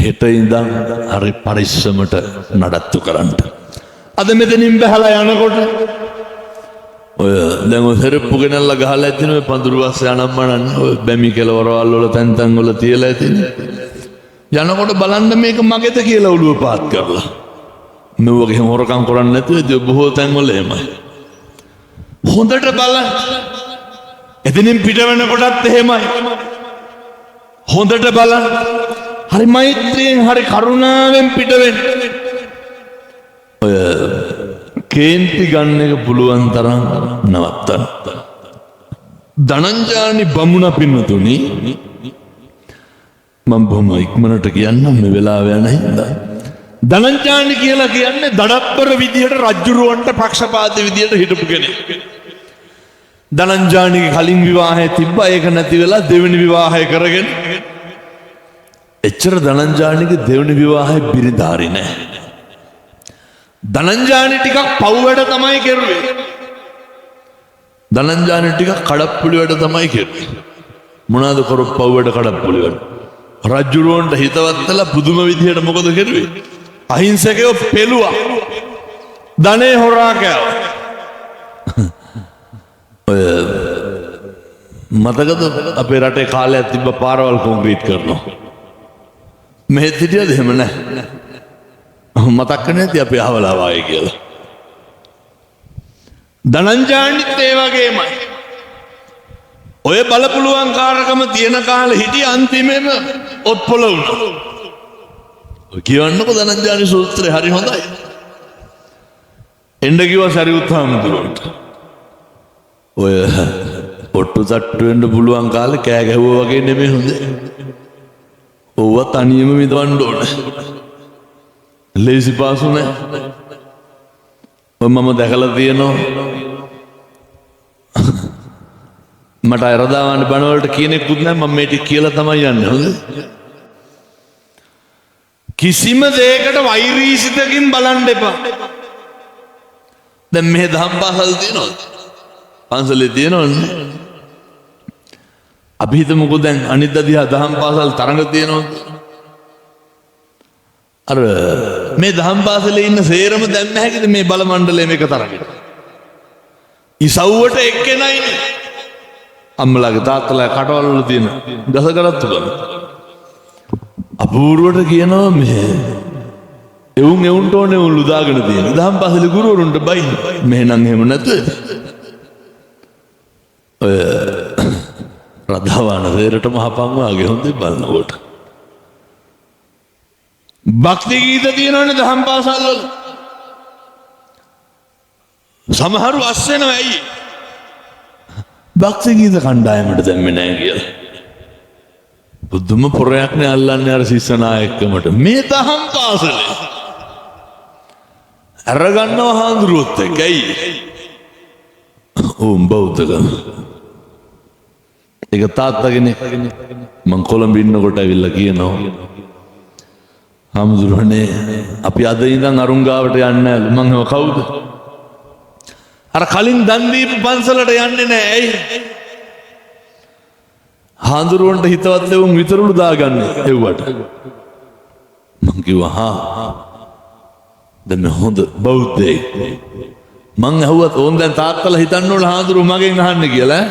හෙට ඉඳන් හරි පරිස්සමට නඩත්තු කරන්න. අද මෙතනින් බහලා යනකොට ඔය දැන් ඔය සෙරප්පු ගෙනල්ලා ගහලා ඇතින මේ පඳුරු වස්ස යනම්මනන් ඔය බැමි කෙලවරවල් වල තැන් තැන් වල තියලා ඇතින. යනකොට බලන්න මේක මගේද කියලා ඔළුව පාත් කරලා. මේ වගේ හොරකම් කරන්නේ නැතුව ඉතින් බොහෝ තැන් වල එහෙමයි. හොඳට බලන්න. එතනින් පිට වෙනකොටත් එහෙමයි. හොඳට බලන්න. හරි මෛත්‍රියෙන් හරි කරුණාවෙන් පිට වෙන්න. ඔය කේන්ති ගන්න එක පුළුවන් තරම් නවත්තන්න. ධනංජානි බමුණ පින්නතුනි මම බොහොම ඉක්මනට කියන්නම් මේ වෙලාව යන හින්දා. ධනංජානි කියලා කියන්නේ දඩප්පර විදියට රජුරවන්ට පක්ෂපාතී විදියට හිටපු කෙනෙක්. ධනංජානිගේ කලින් විවාහය තිබ්බා. ඒක නැති වෙලා දෙවෙනි විවාහය කරගෙන එච්චර ධනංජානිගේ දෙවෙනි විවාහය බිරිධාරි නෑ. ධනංජානි ටිකක් පව් වැඩ තමයි කෙරුවේ. ධනංජානි ටිකක් කඩප්පුලි වැඩ තමයි කෙරුවේ. මොනවාද කරපු පව් වැඩ කඩප්පුලි වැඩ? රජුරවන්ට හිතවත් වෙලා පුදුම විදියට මොකද කෙරුවේ? අහිංසකයෝ පෙළුවා. ධනේ හොරා කෑවා. ඔය මතකද අපේ රටේ කාලයක් තිබ්බ පාරවල් කොන්ක්‍රීට් කරනවා. මෙහෙත් හිටියද එහෙම නැහැ. මතක් නැති අපේ අහවලා වාගේ කියලා. ධනංජානිත් ඒ වගේමයි. ඔය බලපුලුවන් කාරකම තියෙන කාලේ හිටිය අන්තිමේම ඔත්පොළ වුණා. ඔය කියවන්නකො ධනංජානි සූත්‍රය හරි හොඳයි. එන්න කිව්වා සරියුත් හාමුදුරුවන්ට. ඔය ඔට්ටු තට්ටු වෙන්න පුළුවන් කාලේ කෑ ගැහුවා වගේ නෙමෙයි හොඳේ. ඕව තනියම විඳවන්න ඕනේ. ලේසි පාසු නෑ. ඔය මම දැකලා තියෙනවා. මට අරදාවන්න බණවලට කියනෙකුත් නෑ. මම මේ ටික කියලා තමයි යන්නේ. හොඳේ. කිසිම දෙයකට වෛරීසිතකින් බලන්න එපා. දැන් මේ දහම් පාසල් තියෙනවද? පන්සලේ තියෙනවනේ. අපි හිතමුකෝ දැන් අනිද්දා දිහා දහම් පාසල් තරඟ තියෙනවද? අර මේ දහම් පාසලේ ඉන්න සේරම දැම්ම හැකිද මේ බල මණ්ඩලයේ මේක තරඟෙට? ඉසව්වට එක්කෙනයිනේ. අම්මලාගේ තාත්තලා කටවල වල තියෙන ගසකටත් උගම. අපූර්වට කියනවා මේ එවුන්ට ඕනේ උන් ලුදාගෙන තියෙන. දහම් පාසලේ ගුරුවරුන්ට බයින්. මෙහෙනම් එහෙම නැතුව ඔය රදාවාන දෙරට මහපන් වාගේ හොඳේ බලනකොට. භක්ති ගීත තියෙනවනේ දහම් පාසල් වල. සමහරු අස් වෙනවා ඇයි? භක්ති ගීත කණ්ඩායමට දැම්මේ නැහැ කියලා. බුදුම පොරයක් නේ අල්ලන්නේ අර ශිෂ්‍ය නායකකමට. මේ දහම් පාසලේ අරගන්නව හාමුදුරුවොත් එක්ක ඇයි? ඕම් බෞද්ධකම. ඒක තාත්තගෙන මං කොළඹ ඉන්නකොට ඇවිල්ලා කියනවා හාමුදුරුවනේ අපි අද ඉඳන් අරුන් ගාවට යන්නේ නැහැ. මං හව කවුද? අර කලින් දන් දීපු පන්සලට යන්නේ නැහැ. ඇයි? හාමුදුරුවන්ට හිතවත් ලැබුම් විතරලු දාගන්නේ එව්වට. මං කිව්වා හා දැන් හොඳ බෞද්ධයෙක්. මං අහුවත් ඕන් දැන් තාත්තලා හිතන්න ඕන හාමුදුරුව මගෙන් අහන්නේ කියලා.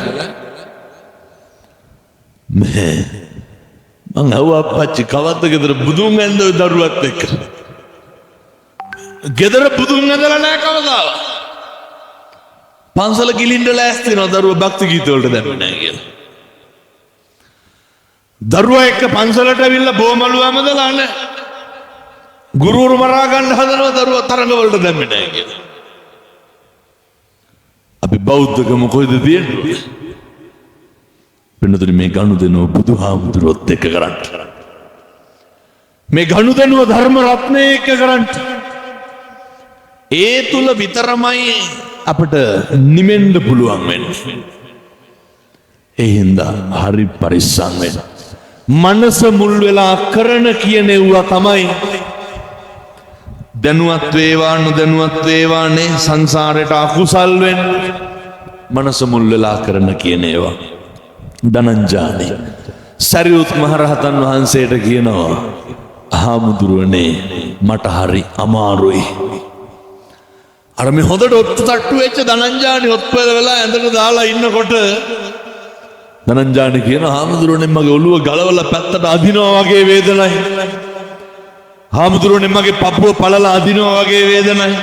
මං අහුවා අප්පච්චි කවද්ද ගෙදර බුදුන් ඇඳ ඔය දරුවත් එක්ක? ගෙදර බුදුන් ඇඳලා නැහැ කවදාවත්. පන්සල ගිලින්න ලෑස්ති වෙනවා දරුවා භක්ති ගීත වලට දැම්මේ නැහැ කියලා. දරුවා එක්ක පන්සලට ඇවිල්ලා බොමලු හැමදලා නැහැ. ගුරුවරු මරා ගන්න හදනවා දරුවා තරඟ වලට දැම්මේ නැහැ කියලා. අපි බෞද්ධකම කොහෙද තියෙන්නේ? වෙනතුනි මේ ගනුදෙනුව බුදුහාමුදුරුවොත් එක්ක කරන්න. මේ ගනුදෙනුව ධර්ම රත්නයේ එක්ක කරන්න. ඒ තුල විතරමයි අපිට නිමෙන්න පුළුවන් වෙන්නේ. ඒ හින්දා හරි පරිස්සම් වෙන්න. මනස මුල් වෙලා කරන කියනෙව්වා තමයි දැනුවත් වේවා නොදැනුවත් වේවානේ සංසාරයට අකුසල් වෙන්නේ. මනස මුල් වෙලා කරන කියනේවා. ධනංජානි සරියුත් මහරහතන් වහන්සේට කියනවා හාමුදුරුවනේ මට හරි අමාරුයි. අර මේ හොඳට ඔත්තු තට්ටු වෙච්ච ධනංජානි ඔත්පල වෙලා ඇඳට දාලා ඉන්නකොට ධනංජානි කියන හාමුදුරුවනේ මගේ ඔළුව ගලවලා පැත්තට අදිනවා වගේ වේදනයි. හාමුදුරුවනේ මගේ පපුව පළලා අදිනවා වගේ වේදනයි.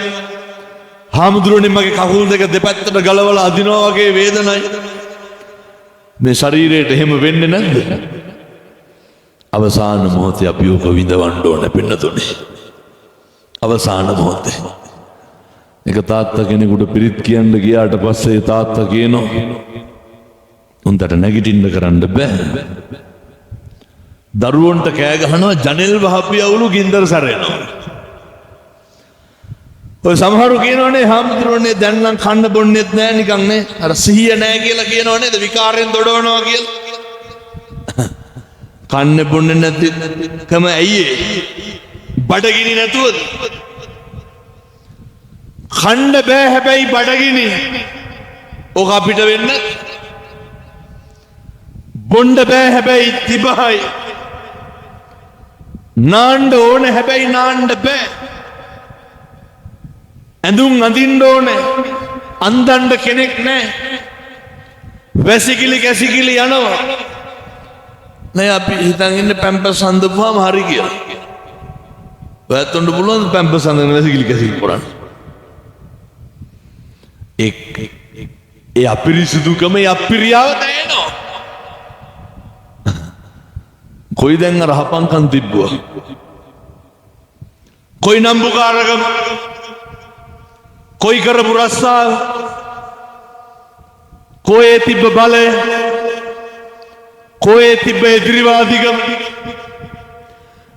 හාමුදුරුවනේ මගේ කකුල් දෙක දෙපැත්තට ගලවලා අදිනවා වගේ වේදනයි. මේ ශරීරයට එහෙම වෙන්නේ නැද්ද? අවසාන මොහොතේ අපි ඔක විඳවන්න ඕන පින්නතුනේ. අවසාන මොහොතේ. එක තාත්තා කෙනෙකුට පිරිත් කියන්න ගියාට පස්සේ තාත්තා කියනවා උන්ට නැගිටින්න කරන්න බෑ. දරුවන්ට කෑ ගහනවා ජනෙල් වහපියවුලු ගින්දර සැරෙනවා. ඔය සමහරු කියනවනේ හාමුදුරුවනේ දැන් නම් කන්න බොන්නෙත් නෑ නිකන් නේ අර සිහිය නෑ කියලා කියනව නේද විකාරයෙන් දොඩවනවා කියලා. කන්න බොන්නේ නැතිකම ඇයි බඩගිනි නැතුවද? කන්න බෑ හැබැයි බඩගිනි. ඕක අපිට වෙන්න බොන්න බෑ හැබැයි තිබහයි. නාන්න ඕනේ හැබැයි නාන්න බෑ. ඇඳුම් අඳින්න ඕනේ අන්දන්න කෙනෙක් නැහැ. වැසිකිලි කැසිකිලි යනවා. නෑ අපි හිතන් ඉන්නේ පැම්පස් අඳපුවාම හරි කියලා. ඔයත් උන්න පුළුවන් පැම්පස් අඳගෙන වැසිකිලි කැසිකිලි කරන්න. ඒ අපිරිසුදුකම අපිරියාව දැනෙනවා. කොයි දැන් අර හපංකම් තිබ්බුවා. කොයි නම්බුකාරකම කොයි කරපු රස්සාව කොහේ තිබ්බ බලය කොහේ තිබ්බ එදිරිවාදිකම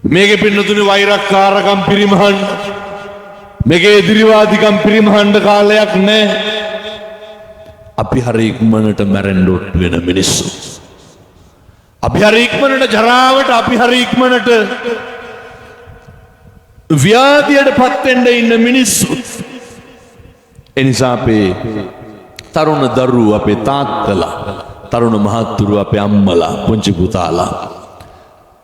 මේකේ පින්නතුනි වෛරක්කාරකම් පිරිමහන්න මේකේ එදිරිවාදිකම් පිරිමහන්න කාලයක් නැහැ අපි හරි ඉක්මනට මැරෙන්න ඔට්ටු වෙන මිනිස්සු අපි හරි ඉක්මනට ජරාවට අපි හරි ඉක්මනට ව්‍යාධියටපත් වෙන්න ඉන්න මිනිස්සු එනිසා අපේ තරුණ දරුවෝ අපේ තාත්තලා තරුණ මහත්තුරු අපේ අම්මලා පුංචි පුතාලා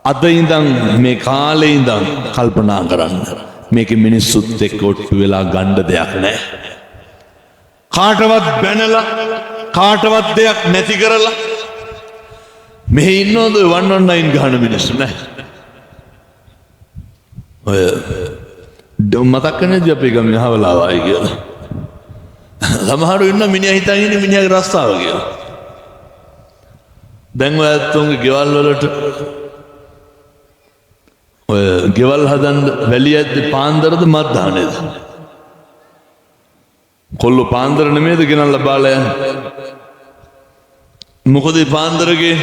අද ඉඳන් මේ කාලේ ඉඳන් කල්පනා කරන්න මේකේ මිනිස්සුත් එක්ක ඔට්ටු වෙලා ගන්න දෙයක් නැහැ කාටවත් බැනලා කාටවත් දෙයක් නැති කරලා මෙහි ඉන්නවද 119 ගහන මිනිස්සු නැහැ ඔය මතක් කරන්නේ අපි ගමේ හවලා වයි කියලා සමහරු ඉන්න මිනිහා හිතන් ඉන්නේ මිනිහාගේ රස්සාව කියලා දැන් ඔය ඇත්තොන්ගේ ගෙවල් වලට ඔය ගෙවල් හදන්න වැලියද්දි පාන්දරද මත්දානේද කොල්ලෝ පාන්දර නෙමෙයිද ගෙනල්ලා බාලා යන්නේ මොකද මේ පාන්දරගේ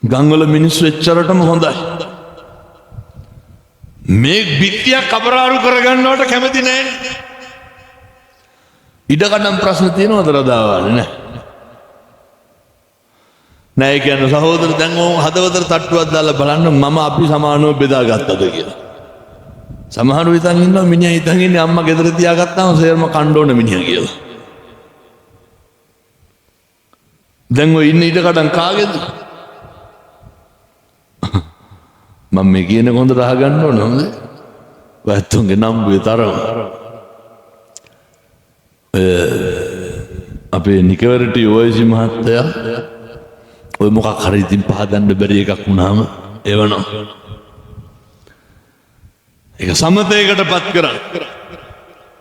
ගංගවල මිනිස්සු එච්චරටම හොඳයි මේ බිත්තියක් කබරාරු කරගන්නවට කැමති නැහැ ඉඩකඩම් ප්‍රශ්න තියෙනවද රදාවානේ නෑ කියන්නේ සහෝදර දැන් ඕ හදවතට තට්ටුවක් දාලා බලන්න මම අපි සමානව බෙදාගත්තද කියලා සමහරව හිතන් ඉන්නවා මිනිහා හිතන් ඉන්නේ අම්මා ගෙදර තියාගත්තාම සේරම කණ්ඩ ඕන මිනිහා කියලා දැන් ඔය ඉන්න ඉඩකඩම් කාගේද මම මේ කියන කොන්ද රහ ගන්න ඕන හොඳ වැත්තුන්ගේ නම්බුවේ තරම අපේ නිකවරටි ඔයසි මහත්තයා ඔය මොකක් හරි ඉතින් පහදන්න බැරි එකක් වුණාම එවනවා ඒක සමතේකටපත් කරන්න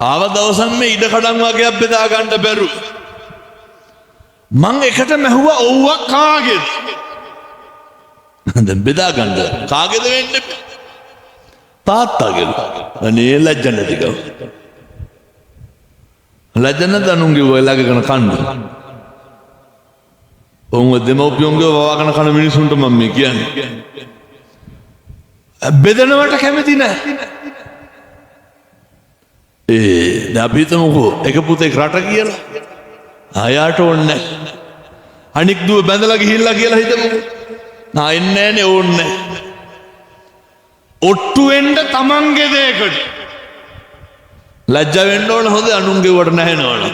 ආව දවසක් මේ ඉඩකඩම් වගේක් බෙදා ගන්න බැරුව මං එකට මැහුවා ඔව්වා කාගේද දැන් බෙදා ගන්න කාගේද වෙන්නේ තාත්තාගේ අනේ ලැජ්ජ නැතිකම ලැජ්ජ නැත අනුන්ගේ ඔයලාගේ කන කන්න ඔවුන් දෙමව්පියන්ගේ වවාගෙන කන මිනිසුන්ට මම මේ කියන්නේ බෙදනවට කැමති නැහැ දැන් අපි හිතමුකෝ එක පුතෙක් රට කියලා ආයාට ඕනේ නැහැ අනික් දුව බැඳලා ගිහිල්ලා කියලා හිතමුකෝ එන්නේ නැහනේ ඕන්නේ ඔට්ටු වෙන්න තමන්ගේ දෙයකට ලැජ්ජ වෙන්න ඕන හොඳ අනුන්ගේ වට නැහෙනවනේ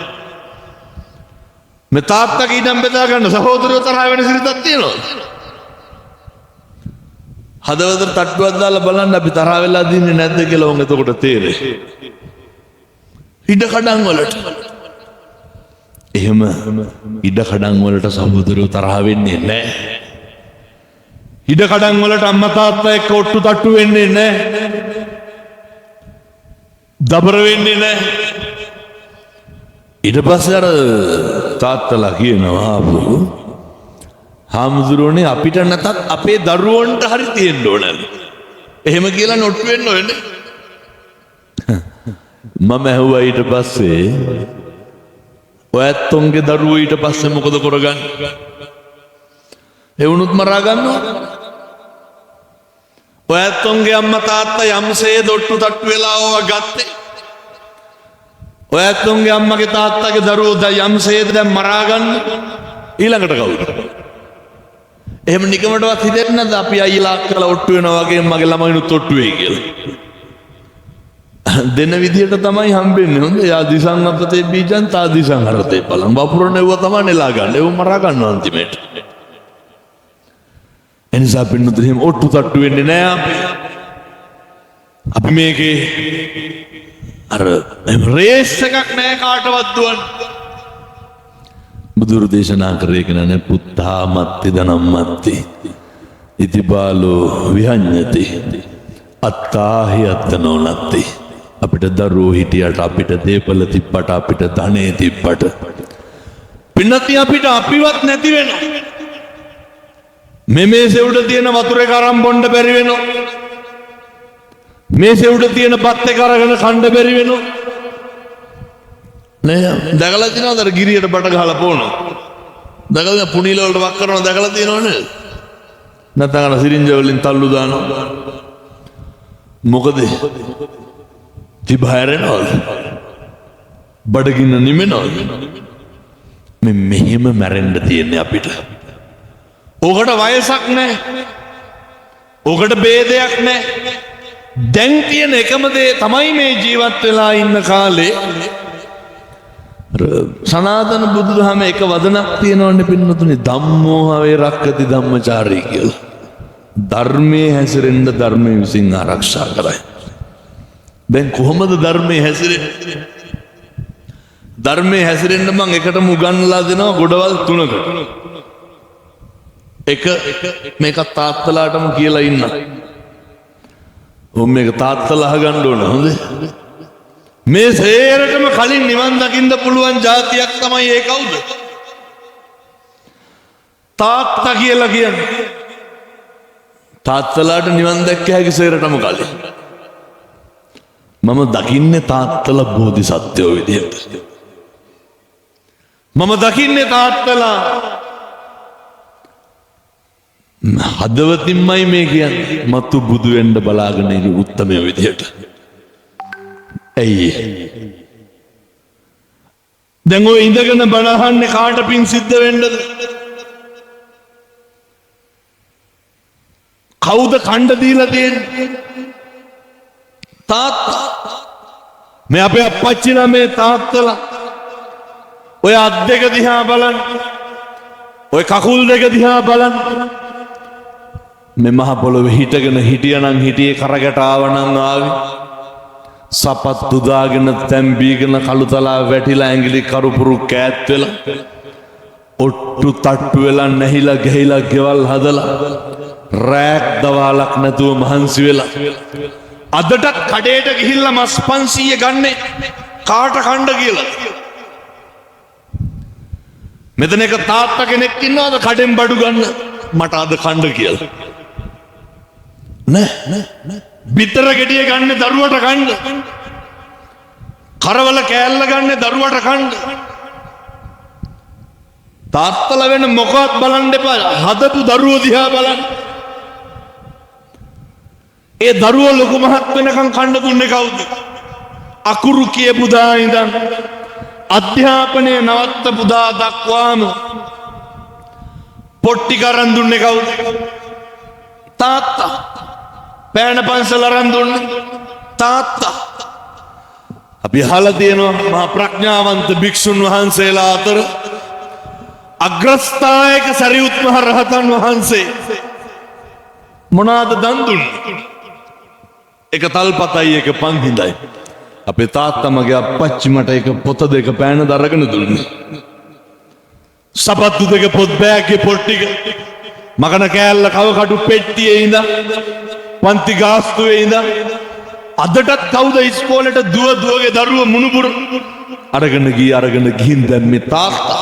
මේ තාත්තගේ ඉඩම් බෙදා ගන්න සහෝදරයෝ තරහ වෙන සිරිතක් තියෙනවද හදවතට තට්ටුවක් දාලා බලන්න අපි තරහ වෙලා දින්නේ නැද්ද කියලා උන් එතකොට තේරෙයි ඉඩකඩම් වලට එහෙම ඉඩකඩම් වලට සහෝදරයෝ තරහ වෙන්නේ නැහැ ඉඩකඩම් වලට අම්මා තාත්තා එක්ක ඔට්ටු තට්ටු වෙන්නේ නැහැ දබර වෙන්නේ නැහැ ඊට පස්සේ අර තාත්තලා කියනවා ආපහු හාමුදුරුවනේ අපිට නැතත් අපේ දරුවන්ට හරි තියෙන්න ඕනලු එහෙම කියලා නොට්ටු වෙන්න ඕනේ මම ඇහුවා ඊට පස්සේ ඔයත්තුන්ගේ දරුවෝ ඊට පස්සේ මොකද කරගන්නේ ඒ වුණුත් මරා ගන්නවා ඔයත්තුන්ගේ අම්මා තාත්තා යම්සේ දොට්ටු තට්ටු වෙලා ඕවා ගත්තේ ඔයත්තුන්ගේ අම්මගේ තාත්තගේ දරුවෝ දැන් යම්සේද දැන් මරා ගන්න ඊළඟට කවුද එහෙම නිකමටවත් හිතෙන්නේ නැද්ද අපි අයියලා අක්කලා ඔට්ටු වෙනවා වගේ මගේ ළමයිනුත් ඔට්ටු වෙයි කියලා දෙන විදියට තමයි හම්බෙන්නේ හොඳ යා දිසං අපතේ බීජං තා දිසං හරතේ බලන් වපුරනෙව්ව තමයි නෙලා ගන්න ඒව මරා ගන්නවා අන්තිමේට එනිසා පින්නතුනි එහෙම ඔට්ටු තට්ටු වෙන්නේ නැහැ අපි මේකේ අර රේස් එකක් නැහැ කාටවත් දුවන්න බුදුරු දේශනා කරේ කෙනනේ පුත්තා මත්ති ධනම් මත්ති ඉති බාලෝ විහඤ්ඤති අත්තාහි අත්තනෝ නත්ති අපිට දරුවෝ හිටියට අපිට දේපල තිබ්බට අපිට ධනෙ තිබ්බට පින්නති අපිට අපිවත් නැති වෙනවා මේ සෙවුඩ තියෙන වතුර එක අරන් බොන්න බැරි වෙනවා මේ සෙවුඩ තියෙන බත් එක අරගෙන කන්න බැරි වෙනවා නේ දැකලා තියෙනවද අර ගිරියට බට ගහලා පොනවා දැකලා පුණීල වලට වක් කරනවා දැකලා තියෙනවනේ නැත්නම් අර සිරින්ජ වලින් තල්ලු දානවා මොකද තිබහැරෙනවද බඩගින්න නිමෙනවද මේ මෙහෙම මැරෙන්න තියෙන්නේ අපිට ඕකට වයසක් නැහැ ඕකට ભેදයක් නැහැ දැන් තියෙන එකම දේ තමයි මේ ජීවත් වෙලා ඉන්න කාලේ සනාතන බුදුදහම එක වදනක් තියෙනවනේ පින්නතුනි ධම්මෝ හවේ රක්කති ධම්මචාරී කියලා ධර්මයේ හැසිරෙන්න ධර්මයේ විසින් ආරක්ෂා කරයි දැන් කොහොමද ධර්මයේ හැසිරෙන්නේ ධර්මයේ හැසිරෙන්න මම එකටම උගන්වලා දෙනවා ගොඩවල් තුනකට එක මේක තාත්තලාටම කියලා ඉන්න මේක තාත්තලා අහගන්න ඕන හොඳේ මේ සේරටම කලින් නිවන් දකින්න පුළුවන් જાතියක් තමයි ඒ කවුද තාත්තා කියලා කියන්නේ තාත්තලාට නිවන් දැක්ක හැකි සේරටම කලින් මම දකින්නේ තාත්තලා බෝධිසත්වයෝ විදියට මම දකින්නේ තාත්තලා හදවතින්මයි මේ කියන්නේ මතු බුදු වෙන්න බලාගෙන ඉන්න උත්තමය විදියට ඇයි දැන් ඔය ඉඳගෙන බනහන්නේ කාට පින් සිද්ධ වෙන්නද කවුද කණ්ඩ දීලා තියෙන්නේ තාත්තා මේ අපේ අප්පච්චිලා මේ තාත්තලා ඔය අත් දෙක දිහා බලන්න ඔය කකුල් දෙක දිහා බලන්න මේ මහ පොළොවේ හිටගෙන හිටියනම් හිටියේ කරකට ආවනම් ආවේ සපත්තු දාගෙන තැම්බීගෙන කළුතලා වැටිලා ඇඟිලි කරුපුරු කෑත් වෙලා ඔට්ටු තට්ටු වෙලා නැහිලා ගහිලා ගෙවල් හදලා රෑක් දවාලක් නැතුව මහන්සි වෙලා අදටත් කඩේට ගිහිල්ලා මස් 500 ගන්නේ කාට කණ්ඩ කියලා මෙතන එක තාත්තා කෙනෙක් ඉන්නවද කඩෙන් බඩු ගන්න මට අද කණ්ඩ කියලා නෑ බිත්තර ගෙඩිය ගන්න දරුවට කන්න කරවල කෑල්ල ගන්න දරුවට කන්න තාත්තලා වෙන මොකවත් බලන්න එපා හදපු දරුවෝ දිහා බලන්න ඒ දරුවෝ ලොකු මහත් වෙනකන් කන්න දුන්නේ කවුද අකුරු කියපු දා ඉඳන් අධ්‍යාපනය නවත්තපු දා දක්වාම පොට්ටි කරන් දුන්නේ කවුද තාත්තා පෑන පන්සල අරන් දුන්නේ තාත්තා අපි අහලා තියෙනවා මහා ප්‍රඥාවන්ත භික්ෂුන් වහන්සේලා අතර අග්‍රස්ථායක සරියුත් මහ රහතන් වහන්සේ මොනවාද දන් දුන්නේ එක තල්පතයි එක පන්හිඳයි අපේ තාත්තා මගේ අප්පච්චි මට එක පොත දෙක පෑන දරගෙන දුන්නේ සපත්තු දෙක පොත් බෑග්ගේ පොත් ටික මකන කෑල්ල කව කටු පෙට්ටියේ ඉඳන් පන්ති ගාස්තුවේ ඉඳන් අදටත් කවුද ඉස්කෝලේට දුවගේ දරුවෝ මුණුබුර අරගෙන ගිහින් දැන් මේ තාත්තා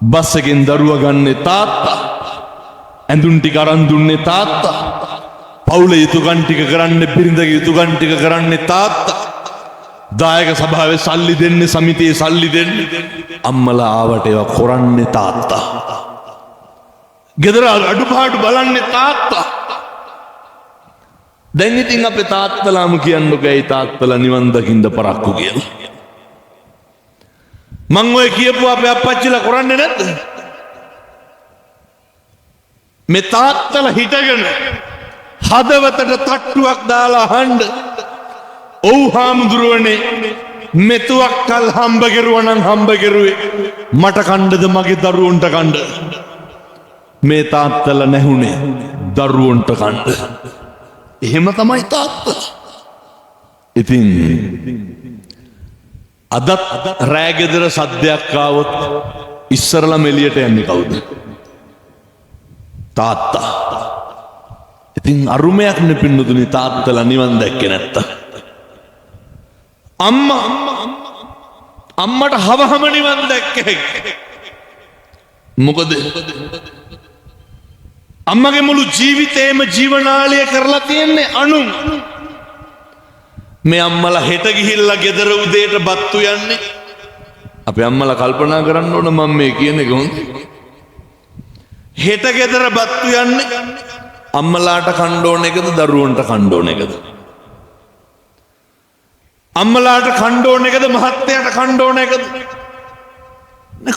බස් එකෙන් දරුවා ගන්නේ තාත්තා ඇඳුම් ටික අරන් දුන්නේ තාත්තා පවුලේ යුතුයකම් ටික කරන්නේ බිරිඳගේ යුතුයකම් ටික කරන්නේ තාත්තා දායක සභාවේ සල්ලි දෙන්නේ සමිතියේ සල්ලි දෙන්නේ අම්මලා ආවට ඒවා කරන්නේ තාත්තා ගෙදර අඩුපාඩු බලන්නේ තාත්තා දැන් ඉතින් අපේ තාත්තලාම කියන්නකෝ ඒ තාත්තලා නිවන් දකින්න පරක්කු කියලා මං ඔය කියපුව අපේ අප්පච්චිලා කරන්නේ නැද්ද මේ තාත්තලා හිටගෙන හදවතට තට්ටුවක් දාලා අහන්න ඔව් හාමුදුරුවනේ මෙතුවක් කල් හම්බ කෙරුවා නම් හම්බ කෙරුවේ මට කණ්ඩද මගේ දරුවන්ට කණ්ඩ මේ තාත්තලා නැහුනේ දරුවන්ට කණ්ඩ එහෙම තමයි තාත්තා ඉතින් අදත් රෑගෙදර සද්දයක් ආවොත් ඉස්සරලම එළියට යන්නේ කවුද තාත්තා ඉතින් අරුමයක් නෙපින්නතුනි තාත්තලා නිවන් දැක්කේ නැත්තම් අම්මට හවහම නිවන් දැක්කේ මොකද අම්මගේ මුළු ජීවිතේම ජීවනාලය කරලා තියෙන්නේ අනුන් මේ අම්මලා හෙට ගිහිල්ලා ගෙදර උදේට බත්තු යන්නේ අපේ අම්මලා කල්පනා කරන්න ඕන මම මේ කියන එක හොඳ. හෙට ගෙදර බත්තු යන්නේ අම්මලාට කන්න ඕන එකද දරුවන්ට කන්න ඕන එකද? අම්මලාට කන්න ඕන එකද මහත්තයාට කන්න ඕන එකද?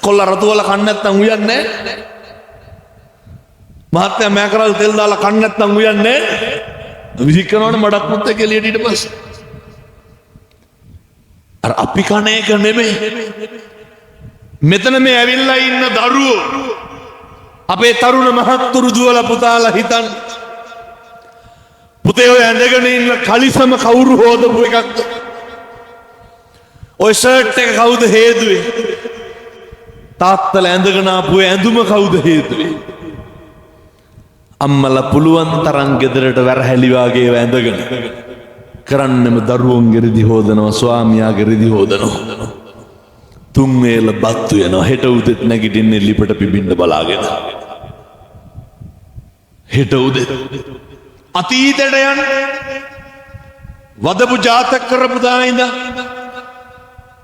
කොල්ල රතු වල කන්න නැත්නම් උයන්නේ නැහැ. මහත්තයා මෑකරල් තෙල් දාලා කන්න නැත්නම් උයන්නේ නැහැ. විසික් කරනවනේ මඩක් මුත් එක එළියට ඊට පස්සේ. අර අපි කන එක නෙමෙයි. මෙතන මේ ඇවිල්ලා ඉන්න දරුවෝ අපේ තරුණ මහත්තුරු දුවලා පුතාලා හිතන් පුතේ ඔය ඇඳගෙන ඉන්න කලිසම කවුරු හොදපු එකක්ද? ඔය ෂර්ට් එක කවුද හේදුවේ? තාත්තලා ඇඳගෙන ආපු ඇඳුම කවුද හේදුවේ? අම්මලා පුළුවන් තරම් ගෙදරට වැරහැලි වාගේ ඇඳගෙන කරන්නෙම දරුවන්ගේ රිදි හොදනවා, ස්වාමියාගේ රිදි හොදනවා. තුන් වේල බත්තු යනවා. හෙට උදෙත් නැගිටින්නේ ලිපට පිබින්න බලාගෙන. හෙට උදෙත් අතීතයට යන වදපු ජාතක කරපු දා ඉඳන්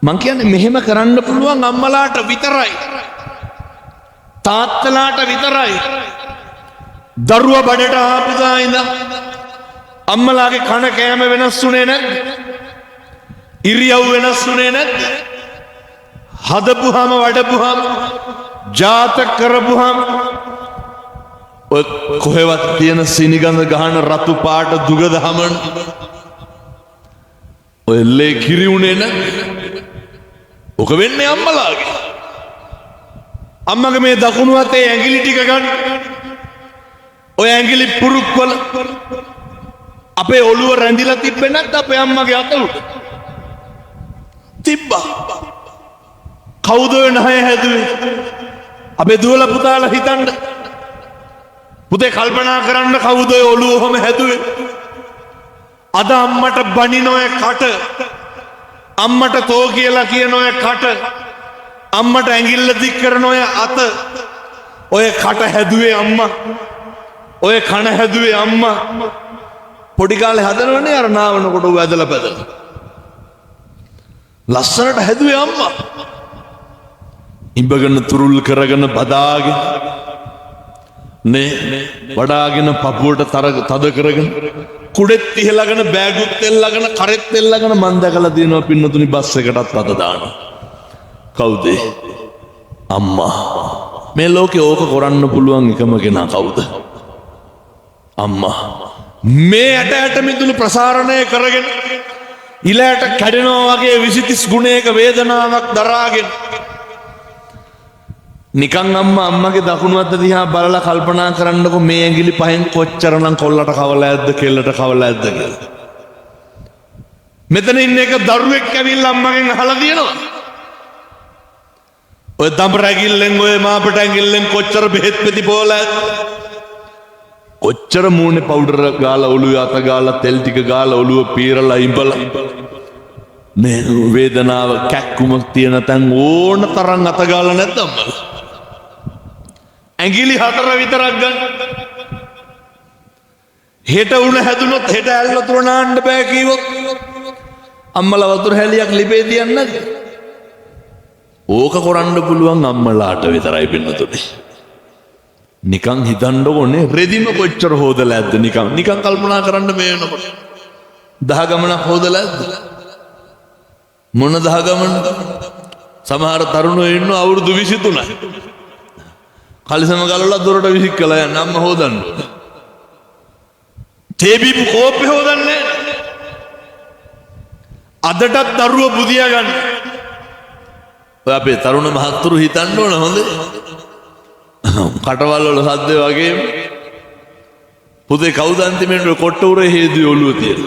මං කියන්නේ මෙහෙම කරන්න පුළුවන් අම්මලාට විතරයි. තාත්තලාට විතරයි. දරුවා බඩට ආපු දා ඉඳන් අම්මලාගේ කන කෑම වෙනස් වුණේ නැද්ද? ඉරියව් වෙනස් වුණේ නැද්ද? හදපුහම වඩපුහම ජාතක කරපුහම ඔය කොහෙවත් තියෙන සිනිගඳ ගහන රතු පාට දුගද හමන ඔය ලේ කිරි උනේ නැද්ද? ඔක වෙන්නේ අම්මලාගේ. අම්මගේ මේ දකුණු අතේ ඇඟිලි ටික ගන්න. ඔය ඇඟිලි පුරුක්වල අපේ ඔළුව රැඳිලා තිබ්බේ නැත්නම් අපේ අම්මගේ අත උඩ තිබ්බා. කවුද ඔය නහය හැදුවේ? අපේ දුවලා පුතාලා හිතන්න. පුතේ කල්පනා කරන්න කවුද ඔය ඔළුව ඔහම හැදුවේ? අද අම්මට බනින ඔය කට, අම්මට තෝ කියලා කියන ඔය කට, අම්මට ඇඟිල්ල දික් කරන ඔය අත, ඔය කට හැදුවේ අම්මා. ඔය කන හැදුවේ අම්මා. පොඩි කාලේ හදනවනේ අර නාවනකොට ඌ ඇදලා පැදලා. ලස්සනට හැදුවේ අම්මා. ඉඹගෙන තුරුල් කරගෙන බදාගෙන නේ වඩාගෙන පපුවට තද කරගෙන කුඩෙත් ඉහළගෙන බෑගුත් එල්ලගෙන කරෙත් එල්ලගෙන මන් දැකලා තියෙනවා පින්නතුනි බස් එකටත් අත දානවා. කවුද? අම්මා. මේ ලෝකේ ඕක කරන්න පුළුවන් එකම කෙනා කවුද? අම්මා. මේ ඇට මිදුළු ප්‍රසාරණය කරගෙන ඉලයට කැඩෙනවා වගේ 20-30 ගුණයක වේදනාවක් දරාගෙන නිකන් අම්මගේ දකුණු අත දිහා බලලා කල්පනා කරන්නකො මේ ඇඟිලි පහෙන් කොච්චරනම් කොල්ලට කවලා ඇද්ද කෙල්ලට කවලා ඇද්ද කියලා. මෙතන ඉන්න එක දරුවෙක් ඇවිල්ලා අම්මගෙන් අහලා දිනනවා. ඔය දඹර ඇඟිල්ලෙන් ඔය මාපට ඇඟිල්ලෙන් කොච්චර බෙහෙත් පෙති පොලා කොච්චර මූණේ පවුඩර් ගාලා ඔළුවේ අත ගාලා තෙල් ටික ගාලා ඔළුව පීරලා ඉඹලා මේ වේදනාව කැක්කුමක් තියෙන තැන් ඕන තරම් අත ගාලා නැද්ද? ඇඟිලි 4 විතරක් ගන්න. හෙට උණ හැදුනොත් හෙට ඇල්ලතුර නාන්න බෑ කිව්වොත් අම්මලා වතුර හැලියක් ලිපේ තියන්නේ නැද්ද? ඕක කරන්න පුළුවන් අම්මලාට විතරයි පින්නතුනේ. නිකන් හිතන්නකොනේ රෙදිම කොච්චර හොදලා ඇද්ද නිකන් කල්පනා කරන්න මේ වෙනකොට. දහ ගමනක් හොදලා ඇද්ද? මොන දහ ගමන? සමහර තරුණයෝ ඉන්න අවුරුදු 23යි. කලිසම ගලවලා දොරට විසික් කළා යන්න අම්මා හොදන්න. තේබි කෝප්පේ හොදන්නේ. අදටත් දරුවෝ බුදියා ගන්න. ඔය අපේ තරුණ මහත්තුරු හිතන්න ඕන හොඳේ. කටවල් වල සද්ද වගේ පුතේ කවුද අන්තිමේට කොට්ට උරේ හේදුවේ ඔළුව තියෙන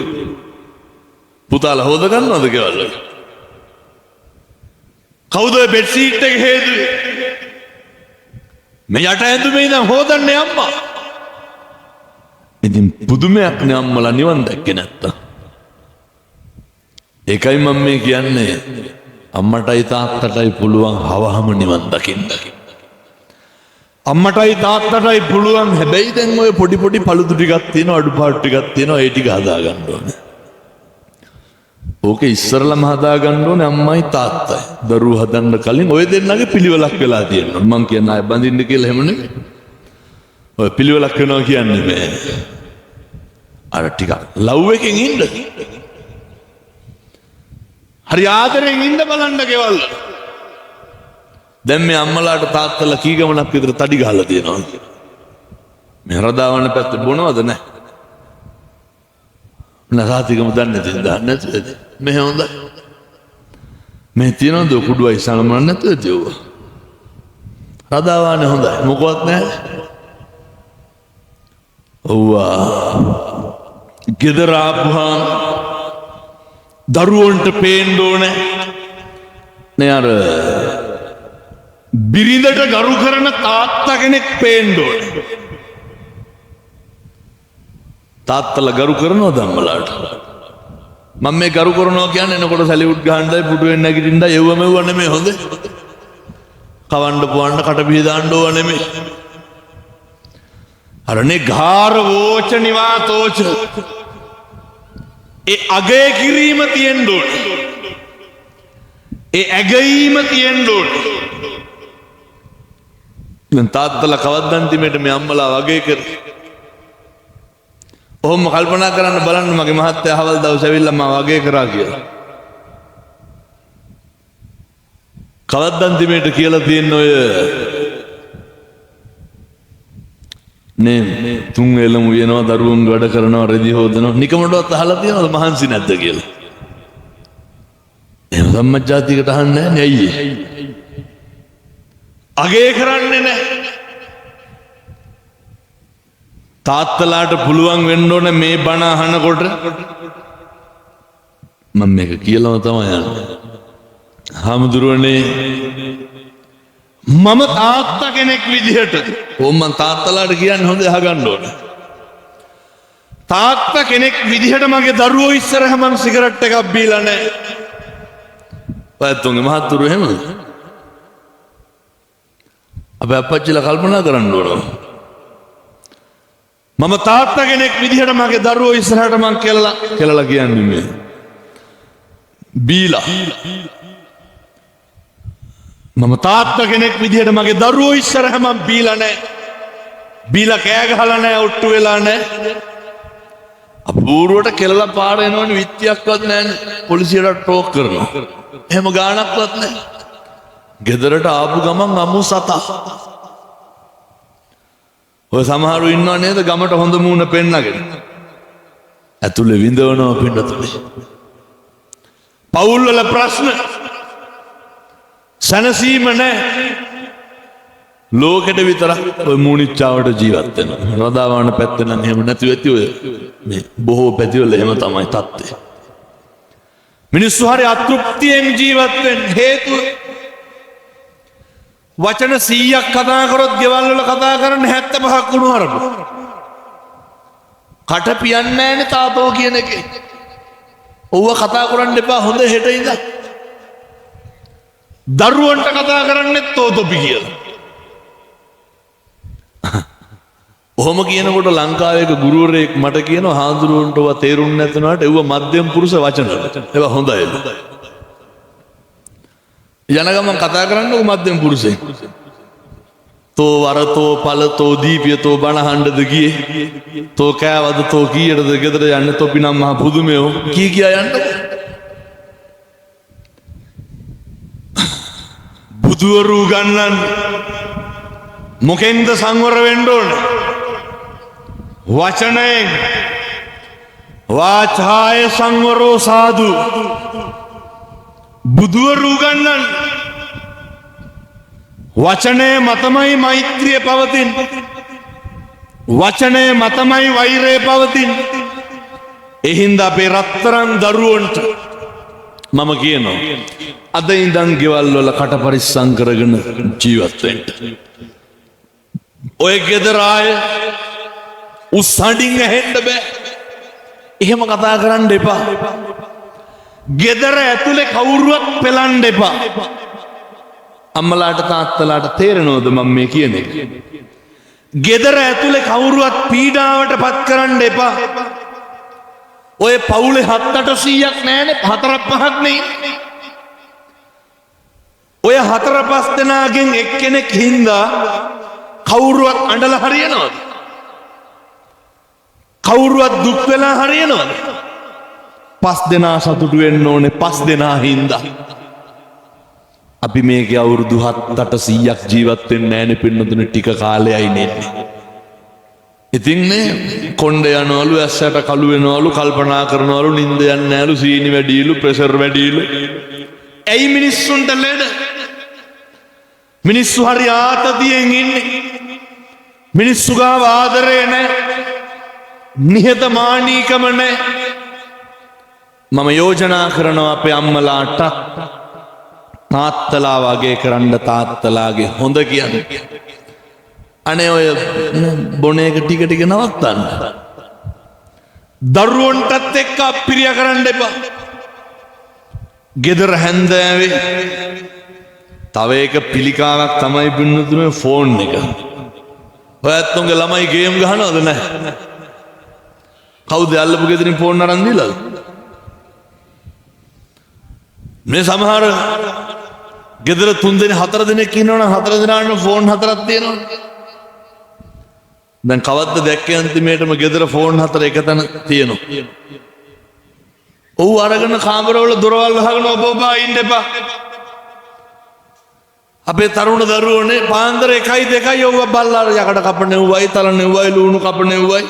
පුතාලා හොද ගන්නවද කෙවල් වල කවුද ඔය බෙඩ් සීට් එක හේදුවේ මේ යට ඇඳුමේ ඉඳන් හොදන්නේ අම්මා. ඉතින් පුදුමයක් නේ අම්මලා නිවන් දැක්කේ නැත්තම්. ඒකයි මම මේ කියන්නේ අම්මටයි තාත්තටයි පුළුවන් හවහම නිවන් දකින්න. අම්මටයි තාත්තටයි පුළුවන්. හැබැයි දැන් ඔය පොඩි පොඩි පළුදු ටිකක් තියෙනවා, අඩුපාඩු ටිකක් තියෙනවා. ඒ ටික හදා ගන්න ඕනේ. ඕක ඉස්සරලම හදාගන්න ඕනේ අම්මයි තාත්තයි. දරුවෝ හදන්න කලින් ඔය දෙන්නගේ පිළිවෙලක් වෙලා තියෙනවා. මං කියන්නේ අය බඳින්න කියලා එහෙම නෙමෙයි. ඔය පිළිවෙලක් වෙනවා කියන්නේ මේ අර ටිකක් ලව් එකෙන් ඉන්න. හරි ආදරෙන් ඉන්න බලන්න ගෙවල්. දැන් මේ අම්මලාට තාත්තලා කී ගමනක් විතර තඩි ගහලා තියෙනවා. මේ රදාවන්න පැත්තේ බොනවද නැහැ. නසාතිකම දන්නේ නැතිද? මෙහෙ හොඳයි. මේ තියනද කුඩුවයි සනමන්න නැතුව තියුවා. රදාවන්නේ හොඳයි. මොකවත් නැහැ. ඔව්වා. ගෙදර ආපුහාම දරුවන්ට පේන්න ඕනේ. නේ අර බිරිඳට ගරු කරන තාත්තා කෙනෙක් පේන්න ඕනේ. තාත්තලා ගරු කරනවද අම්මලාට? මම මේ ගරු කරනවා කියන්නේ එනකොට සැලියුට් ගහන්නයි පුටුවෙන් නැගිටින්නයි එව්ව මෙව්ව නෙමෙයි හොඳ. කවන්න පුවන්න කට පිහ දාන්න ඕව නෙමෙයි. අරනේ ගාර වෝච නිවාතෝච ඒ අගය කිරීම තියෙන්න ඕනේ. ඒ ඇගීම තියෙන්න ඕනේ. දැන් තාත්තලා කවද්ද අන්තිමේට මේ අම්මලා වගේ කරේ? ඔහොම කල්පනා කරන්න බලන්න මගේ මහත්තයා හවල් දවස් ඇවිල්ලා මම වගේ කරා කියලා. කවද්ද අන්තිමේට කියලා තියෙන ඔය නේ තුන් වෙලම වෙනවා දරුවුන් වැඩ කරනවා රෙදි හොදනවා නිකමටවත් අහලා තියෙනවද මහන්සි නැද්ද කියලා? එහෙම සම්මජ්ජාතිකට අහන්නේ නැහැ නේ අයියේ. අගේ කරන්නේ නැහැ. තාත්තලාට පුළුවන් වෙන්න ඕනේ මේ බණ අහනකොට මම මේක කියලාම තමයි යන්නේ. හාමුදුරුවනේ මම තාත්තා කෙනෙක් විදිහට ඕම් මං තාත්තලාට කියන්නේ හොඳ අහගන්න ඕනේ. තාත්තා කෙනෙක් විදිහට මගේ දරුවෝ ඉස්සරහ මං සිගරට් එකක් බීලා නැහැ. ඔයතුන්ගේ මහත්තුරු එහෙමද? අපේ අප්පච්චිලා කල්පනා කරන්න ඕන. මම තාත්තා කෙනෙක් විදිහට මගේ දරුවෝ ඉස්සරහට මං කෙලලා කියන්නේ මේ බීලා. මම තාත්තා කෙනෙක් විදිහට මගේ දරුවෝ ඉස්සරහ මං බීලා නැහැ. බීලා කෑ ගහලා නැහැ, ඔට්ටු වෙලා නැහැ. අපූර්වට කෙලලා පාර එනවනේ විත්තියක්වත් නැහැනේ. පොලිසියට ටෝක් කරනවා. එහෙම ගාණක්වත් නැහැ. ගෙදරට ආපු ගමන් අමු සතා. ඔය සමහරු ඉන්නව නේද ගමට හොඳ මූණ පෙන්නගෙන. ඇතුලේ විඳවනවා පින්නතුනේ. පවුල් වල ප්‍රශ්න සනසීම නැහැ. ලෝකෙට විතරක් ඔය මූණිච්චාවට ජීවත් වෙනවා. රදාවන පැත්තේ නම් එහෙම නැති වෙති ඔය මේ බොහෝ පැතිවල එහෙම තමයි තත්ත්වය. මිනිස්සු හරි අතෘප්තියෙන් ජීවත් වෙන්න හේතුව වචන 100ක් කතා කරොත් ගෙවල් වල කතා කරන්න 75ක් වුණු හරපු. කට පියන්නේ නැහැනේ තාතෝ කියන එකේ. ඔව්ව කතා කරන්න එපා හොඳ හෙට ඉඳන්. දරුවන්ට කතා කරන්නෙත් තෝතොපි කියලා. ඔහොම කියනකොට ලංකාවේ ගුරුවරයෙක් මට කියනවා හාමුදුරුවන්ටව තේරුම් නැතුණාට ඒව මධ්‍යම පුරුෂ වචන. ඒවා හොඳයි. යනගමන් කතා කරන්නකො මධ්‍යම පුරුෂයෙක්. තෝ වරතෝ පලතෝ දීපියතෝ බණහන්ඩද ගියේ. තෝ කෑවද තෝ කීයටද ගෙදර යන්නේ තොපි නම් මහ පුදුමයෝ කී කියා යන්න. බුදුවරු ගන්නන් මොකෙන්ද සංවර වෙන්න ඕනේ? වචනයෙන්. වාචාය සංවරෝ සාදු. බුදුවරු ගන්නන් වචනය මතමයි මෛත්‍රිය පවතින්. වචනය මතමයි වෛරය පවතින්. එහින්ද අපේ රත්තරන් දරුවන්ට මම කියනවා අද ඉඳන් ගෙවල් වල කට පරිස්සම් කරගෙන ජීවත් වෙන්න. ඔය ගෙදර ආය උස්සඩින් ඇහෙන්න බෑ. එහෙම කතා කරන්න එපා. ගෙදර ඇතුලේ කවුරුවත් පෙලන්න එපා. අම්මලාට තාත්තලාට තේරෙනවද මම මේ කියන එක? ගෙදර ඇතුලේ කවුරුවත් පීඩාවට පත් කරන්න එපා. ඔය පවුලේ 7-800ක් නෑනේ 4-5ක් නේ. ඔය 4-5 දෙනාගෙන් එක්කෙනෙක් හින්දා කවුරුවත් අඬලා හරියනවද? කවුරුවත් දුක් වෙලා හරියනවද? 5 දෙනා සතුටු වෙන්න ඕනේ 5 දෙනා හින්දා. අපි මේකේ අවුරුදු 7-800ක් ජීවත් වෙන්නේ නෑනේ පින්නතුනේ ටික කාලයයි නෙන්නේ. ඉතින් නේ කොණ්ඩ යනවලු ඇස්සට කළු වෙනවලු කල්පනා කරනවලු නිින්ද යන්නේ නෑලු සීනි වැඩිලු ප්‍රෙෂර් වැඩිලු. ඇයි මිනිස්සුන්ට ලෙඩ? මිනිස්සු හරි ආතතියෙන් ඉන්නේ. මිනිස්සු ගාව ආදරේ නැහැ. නිහතමානීකම නැහැ. මම යෝජනා කරනවා අපේ අම්මලාට තාත්තලා වගේ කරන්න තාත්තලාගේ හොඳ කියන්නේ. අනේ ඔය බොන එක ටික ටික නවත්තන්න. දරුවන්ටත් එක්ක අප්පිරිය කරන්න එපා. ගෙදර හැන්දෑවේ තව එක පිළිකාවක් තමයි පින්නතුනේ ෆෝන් එක. ඔයත් උන්ගේ ළමයි ගේම් ගහනවද නැහැ? කවුද අල්ලපු ගෙදරින් ෆෝන් අරන් දීලාද? මේ සමහර ගෙදර 3 දෙනෙක් 4 දෙනෙක් ඉන්නවනම් 4 දෙනාට ෆෝන් 4ක් තියෙනවා. දැන් කවද්ද දැක්කේ අන්තිමේටම ගෙදර ෆෝන් 4 එකතන තියෙනවා. ඔව් අරගෙන කාමරවල දොරවල් වහගෙන ඔබ ඉන්න එපා. අපේ තරුණ දරුවෝනේ පාන්දර 1-2 ඔව්ව බල්ලාර යකඩ කපනෙව්වයි තලනෙව්වයි ලුණු කපනෙව්වයි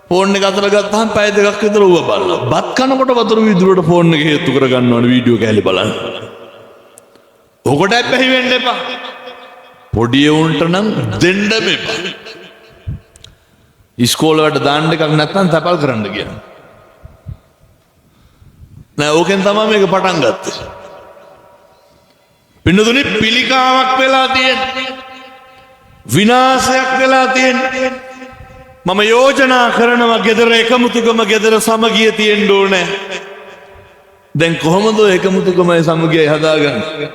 ෆෝන් එක අතර ගත්තාම පැය 2ක් විතර ඔව්ව බලලා බත් කනකොට වතුර විදුරට ෆෝන් එක හේතු කර ගන්නවනේ වීඩියෝ කැලේ බලන්න. ඔකට බැහැ වෙන්න එපා. පොඩි උන්ට නම් දෙන්න එපා. ඉස්කෝල වලට දාන්න එකක් නැත්නම් තැපල් කරන්න කියන. නෑ ඕකෙන් තමයි මේක පටන් ගත්තේ. පින්නතුනි පිළිකාවක් වෙලා තියෙන්නේ. විනාශයක් වෙලා තියෙන්නේ. මම යෝජනා කරනවා ගෙදර එකමුතුකම ගෙදර සමගිය තියෙන්න ඕනේ. දැන් කොහොමද එකමුතුකමයි සමගියයි හදාගන්නේ?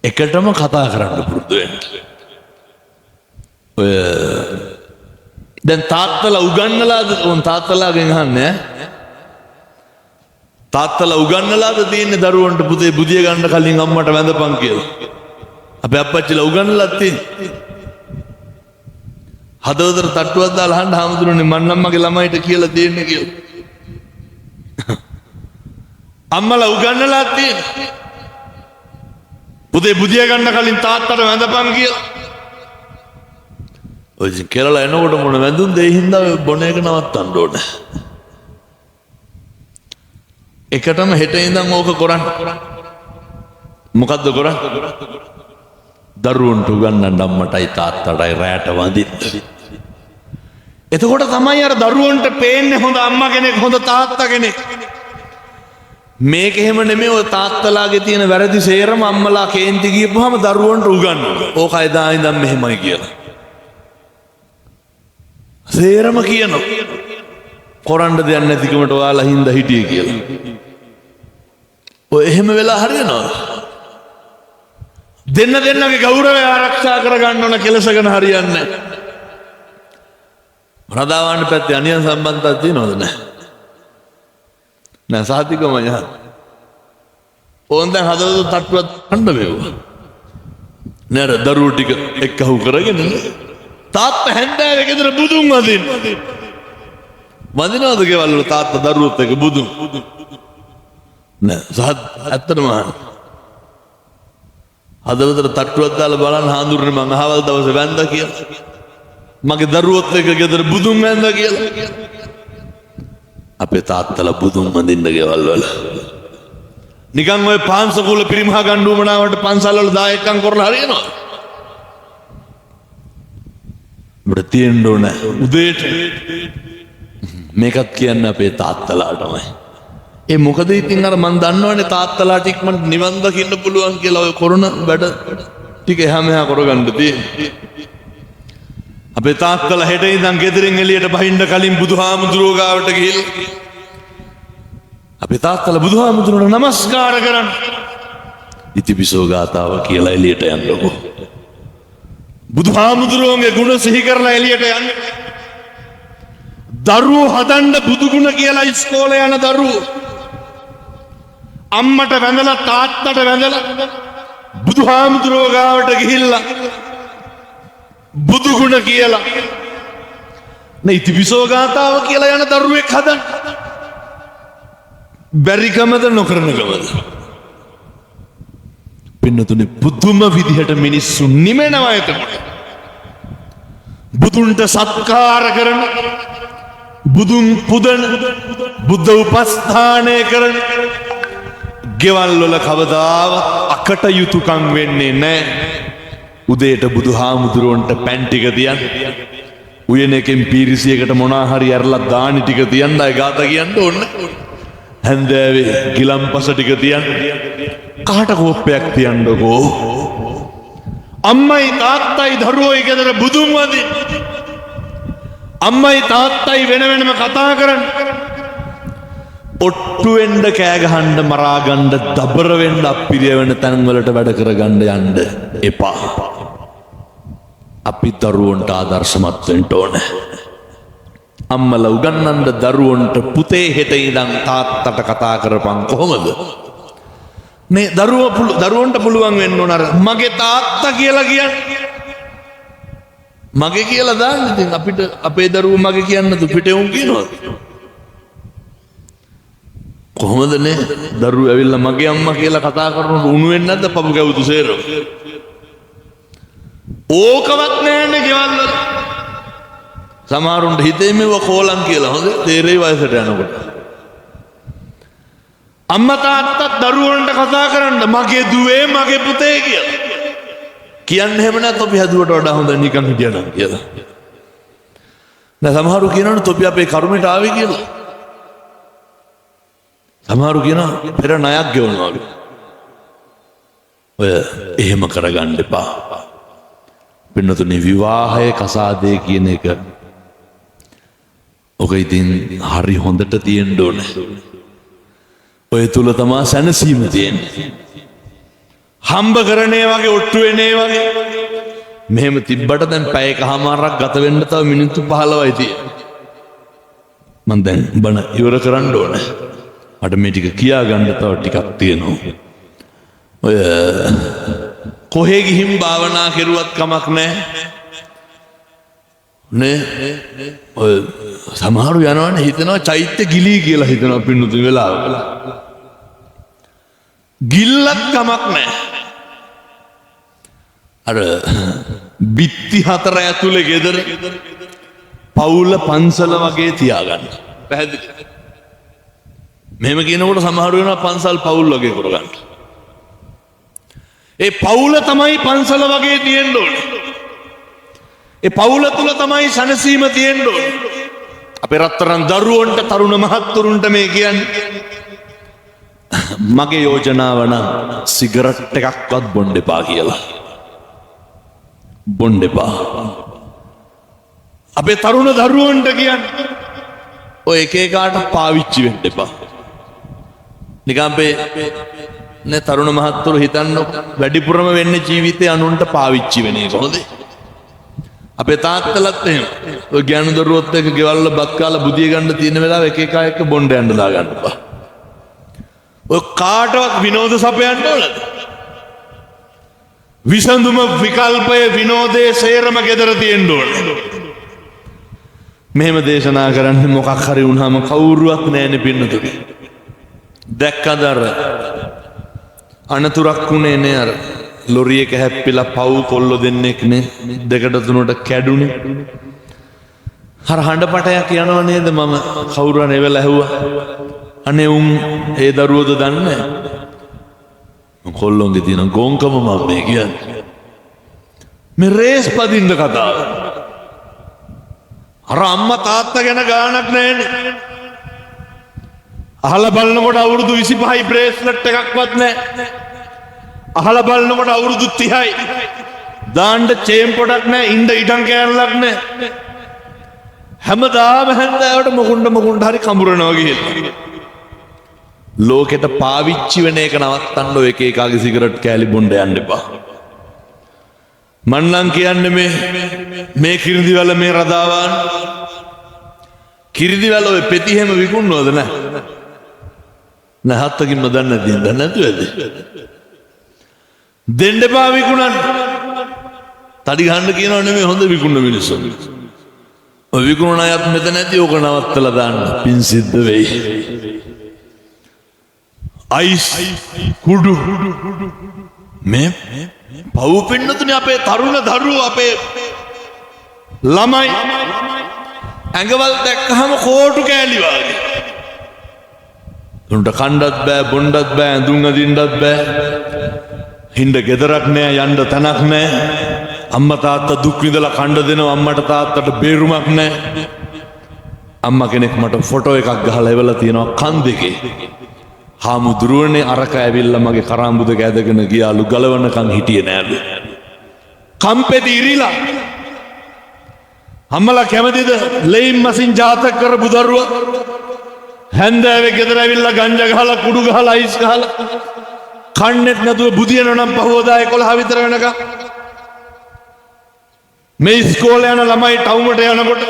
එකටම කතා කරන්න පුරුදු වෙන්න. ඔය දැන් තාත්තලා උගන්නලාද? උන් තාත්තලාගෙන් අහන්නේ තාත්තලා උගන්නලාද තියෙන්නේ දරුවන්ට පුතේ බුදිය ගන්න කලින් අම්මට වැඳපන් කියලා. අපේ අප්පච්චිලා උගන්නලාද තියෙන්නේ? හදවතට තට්ටුවක් දාලා අහන්න හාමුදුරනේ මන් අම්මගේ ළමයිට කියලා දෙන්නේ කියලා. අම්මලා උගන්නලාද තියෙන්නේ? පුතේ බුදිය ගන්න කලින් තාත්තට වැඳපන් කියලා. ඔය කෙරලා එනකොට මොන වැඳුම් දෙයි හින්දා බොන එක නවත්තන්න ඕනේ. එකටම හෙට ඉඳන් ඕක කරන්න. මොකද්ද කරන්නේ? දරුවන්ට උගන්නන්න අම්මටයි තාත්තටයි රැට වඳින්න. එතකොට තමයි අර දරුවන්ට පේන්නේ හොඳ අම්මා කෙනෙක් හොඳ තාත්තා කෙනෙක්. මේක එහෙම නෙමෙයි ඔය තාත්තලාගේ තියෙන වැරදි සේරම අම්මලා කේන්ති ගියපුවාම දරුවන්ට උගන්වනවා. ඕක එදා ඉඳන් මෙහෙමයි කියලා. සේරම කියනවා. කොරන්න දෙයක් නැතිකමට ඔයාලා හින්දා හිටියේ කියලා. ඔය එහෙම වෙලා හරියනවද? දෙන්නගේ ගෞරවය ආරක්ෂා කරගන්න ඕන කෙලසගෙන හරියන්නේ නැහැ. රදාවන්න පැත්තේ අනියම් සම්බන්ධතාවක් තියෙනවද නැහැ? නෑ සාතිකම යහ. ඕන් දැන් හදවත තට්ටුවක් ගන්න බැවුවා. නේද දරුවෝ ටික එක්කහුව කරගෙන තාත්තා හැන්දෑවේ ගෙදර බුදුන් වදින්න. වදිනවද ගෙවල් වල තාත්තා දරුවොත් එක්ක බුදුන්? නෑ ඇත්තටම හදවතට තට්ටුවක් දාලා බලන්න හාමුදුරනේ මං අහවල් දවසේ වැන්දා කියලා. මගේ දරුවොත් එක්ක ගෙදර බුදුන් වැන්දා කියලා. අපේ තාත්තලා බුදුන් වඳින්න ගෙවල් වල. නිකන් ඔය පාන්සකුල පිරිමහ ගන්න උමනාවට පන්සල් වල දායකම් කරලා හරියනවා. අපිට තියෙන්න ඕන උදේට මේකත් කියන්න අපේ තාත්තලාටමයි. ඒ මොකද ඉතින් අර මන් දන්නවනේ තාත්තලාට ඉක්මනට නිවන් දකින්න පුළුවන් කියලා ඔය කොරෝන වැඩ ටික එහා මෙහා කරගන්න තියෙන්නේ. අපේ තාත්තලා හෙට ඉඳන් ගෙදරින් එළියට බහින්න කලින් බුදුහාමුදුරුවෝ ගාවට ගිහිල්ලා අපේ තාත්තලා බුදුහාමුදුරුවන්ට නමස්කාර කරන්න. ඉතිපිසෝ ගාතාව කියලා එළියට යන්නකෝ. බුදුහාමුදුරුවන්ගේ ගුණ සිහි කරලා එළියට යන්න. දරුවෝ හදන්න බුදුගුණ කියලා ඉස්කෝලේ යන දරුවෝ අම්මට වැඳලා තාත්තට වැඳලා බුදුහාමුදුරුවෝ ගාවට ගිහිල්ලා බුදුගුණ කියලා නේ ඉතිපිසෝ ගාතාව කියලා යන දරුවෙක් හදන්න බැරිකමද නොකරනකමද පින්නතුනේ පුදුම විදිහට මිනිස්සු නිමෙනවා එතකොට බුදුන්ට සත්කාර කරන බුදුන් පුදන බුද්ධ උපස්ථානය කරන ගෙවල් වල කවදාවත් අකටයුතුකම් වෙන්නේ නැහැ උදේට බුදුහාමුදුරුවන්ට පැන් ටික තියන්න උයන එකෙන් පීරිසියකට මොනා හරි ඇරලා දානි ටික තියන්න අය ගාත කියන්න ඕන හැන්දෑවේ ගිලම්පස ටික තියන්න කාට කෝප්පයක් තියන්නකෝ අම්මයි තාත්තයි දරුවෝයි ගෙදර බුදුන් වදින්න අම්මයි තාත්තයි වෙන වෙනම කතා කරන්න ඔට්ටු වෙන්න කෑ ගහන්න මරා ගන්න දබර වෙන්න අප්පිරිය වෙන තැන් වලට වැඩ කරගන්න යන්න එපා අපි දරුවන්ට ආදර්ශමත් වෙන්න ඕනේ අම්මලා උගන්වන්න දරුවන්ට පුතේ හෙට ඉඳන් තාත්තට කතා කරපන් කොහොමද මේ දරුවන්ට පුළුවන් වෙන්න ඕන අර මගේ තාත්තා කියලා කියන්නේ මගේ කියලා දාන්න ඉතින් අපිට අපේ දරුවෝ මගේ කියන්න තු පිටේ උන් කියනවා කොහොමද නේ දරුවෝ ඇවිල්ලා මගේ අම්මා කියලා කතා කරනකොට උණු වෙන්නේ නැද්ද පපු ගැවුතු සේරෝ ඕකවත් නැන්නේ ගෙවල් වල සමහරුන්ට හිතේ මේව කෝලම් කියලා හොඳ තේරෙයි වයසට යනකොට අම්මා තාත්තත් දරුවන්ට කතා කරන්න මගේ දුවේ මගේ පුතේ කියලා කියන්න එහෙම නැත්නම් තොපි හැදුවට වඩා හොඳ නිකන් හිටියනම් කියලා දැන් සමහරු කියනවනේ තොපි අපේ කර්මයට ආවේ කියලා සමහරු කියනවා පෙර ණයක් ගෙවනවා වගේ ඔය එහෙම කරගන්න එපා පින්නතුනේ විවාහය කසාදේ කියන එක ඔක ඉතින් හරි හොඳට තියෙන්න ඕනේ ඔය තුල තමා සැනසීම තියෙන්නේ හම්බ කරනේ වගේ ඔට්ටු වෙනේ වගේ මෙහෙම තිබ්බට දැන් පැයකමාරක් ගත වෙන්න තව මිනිත්තු 15යි තියෙන්නේ මම දැන් බණ ඉවර කරන්න ඕනේ අට මේ ටික කියා ගන්න තව ටිකක් තියෙනවා ඔය කොහේ ගිහින් භාවනා කරුවත් කමක් නැහැ නේ ඔය සමහරු යනවනේ හිතනවා චෛත්‍ය ගිලී කියලා හිතනවා පින්නතු වෙලාවක ගිල්ලක් කමක් නැහැ අර බිත්ති හතර ඇතුලේ ගෙදර පවුල පන්සල වගේ තියාගන්න පැහැදිලි මෙහෙම කියනකොට සමහර වෙනවා පන්සල් පවුල් වගේ කරගන්න ඒ පවුල තමයි පන්සල වගේ තියෙන්න ඕනේ ඒ පවුල තුල තමයි සනසීම තියෙන්න ඕනේ අපේ රත්තරන් දරුවන්ට තරුණ මහත්තුරුන්ට මේ කියන්නේ මගේ යෝජනාව නම් සිගරට් එකක්වත් බොන්න එපා කියලා බොන්න එපා අපේ තරුණ දරුවන්ට කියන්නේ ඔය එක එකාට පාවිච්චි වෙන්න එපා නිකන් අපේ නේ තරුණ මහත්තුරු හිතන්න වැඩිපුරම වෙන්නේ ජීවිතේ අනුන්ට පාවිච්චි වෙන එක හොඳ අපේ තාත්තලත් එහෙම ඔය ගෑනු දරුවොත් එක්ක ගෙවල් වල බත් කාලා බුදිය ගන්න තියෙන වෙලාව එක එක එක්ක බොණ්ඩ යන්න දා ගන්න එපා ඔය කාටවත් විනෝද සපයන්න ඕනද විසඳුම විකල්පය විනෝදයේ සේරම ගෙදර තියෙන්න ඕනේ මෙහෙම දේශනා කරන්නේ මොකක් හරි වුණාම කවුරුවත් නැහැනේ පින්නතුනේ දැක්කද අර අනතුරක් වුණේ නේ අර ලොරි එක හැප්පිලා පව් කොල්ල දෙන්නෙක් නේ දෙකට තුනට කැඩුනේ අර හඬපටයක් යනවා නේද මම කවුරු හරි එවෙලා ඇහුවා අනේ උන් ඒ දරුවෝද දන්නේ කොල්ලොන්ගේ තියෙන ගොංකම මම මේ කියන්නේ මේ රේස් පදින්න කතාව අර අම්මා තාත්තා ගැන ගාණක් නැහැනේ අහලා බලනකොට අවුරුදු 25යි බ්‍රේස්ලට් එකක්වත් නැහැ අහලා බලනකොට අවුරුදු 30යි දාන්න චේන් පොඩක් නැහැ ඉන්න ඉඩම් කෑල්ලක් නැහැ හැමදාම හැන්දෑවට මොකුණ්ඩ හරි කඹරනවා ගිහින් ලෝකෙට පාවිච්චි වෙන එක නවත්තන්න ඔය එක එකාගේ සිගරට් කෑලි බොණ්ඩ යන්න එපා මන් නම් කියන්නේ මේ කිරිඳිවල මේ රදාවන් කිරිදිවැල ඔය පෙති හැම විකුණනවද නැහැ? නැහැ හත්තකින්ම දන්නේ නැති ඇද? දෙන්න එපා විකුණන්න. තඩි ගන්න කියනව නෙමෙයි හොඳ විකුණන මිනිස්සු. ඔය විකුණන අයත් මෙතන නැති ඕක නවත්තලා දාන්න. පින් සිද්ධ වෙයි. අයිස් කුඩු මේ පව් පින්නතුනේ අපේ තරුණ දරුවෝ අපේ ළමයි ඇඟවල් දැක්කහම කෝටු කෑලි වගේ. උන්ට කණ්ඩත් බෑ බොණ්ඩත් බෑ ඇඳුම් අදින්නත් බෑ. හින්ද ගෙදරක් නෑ යන්න තැනක් නෑ. අම්මා තාත්තා දුක් විඳලා කණ්ඩ දෙනවා අම්මට තාත්තට බේරුමක් නෑ. අම්මා කෙනෙක් මට ෆොටෝ එකක් ගහලා එවලා තියෙනවා කන් දෙකේ. හාමුදුරුවනේ අරක ඇවිල්ලා මගේ කරාම්බු දෙක ඇදගෙන ගියාලු ගලවනකන් හිටියේ නෑලු. කම්පෙදි ඉරිලා අම්මලා කැමතිද ලෙයින් මසින් ජාතක කරපු දරුවා හැන්දෑවේ ගෙදර ඇවිල්ලා ගංජා ගහලා කුඩු ගහලා අයිස් ගහලා කන්නේත් නැතුව බුදියනවා නම් පහවදා 11 විතර වෙනකම් මේ ඉස්කෝලේ යන ළමයි ටවුමට යනකොට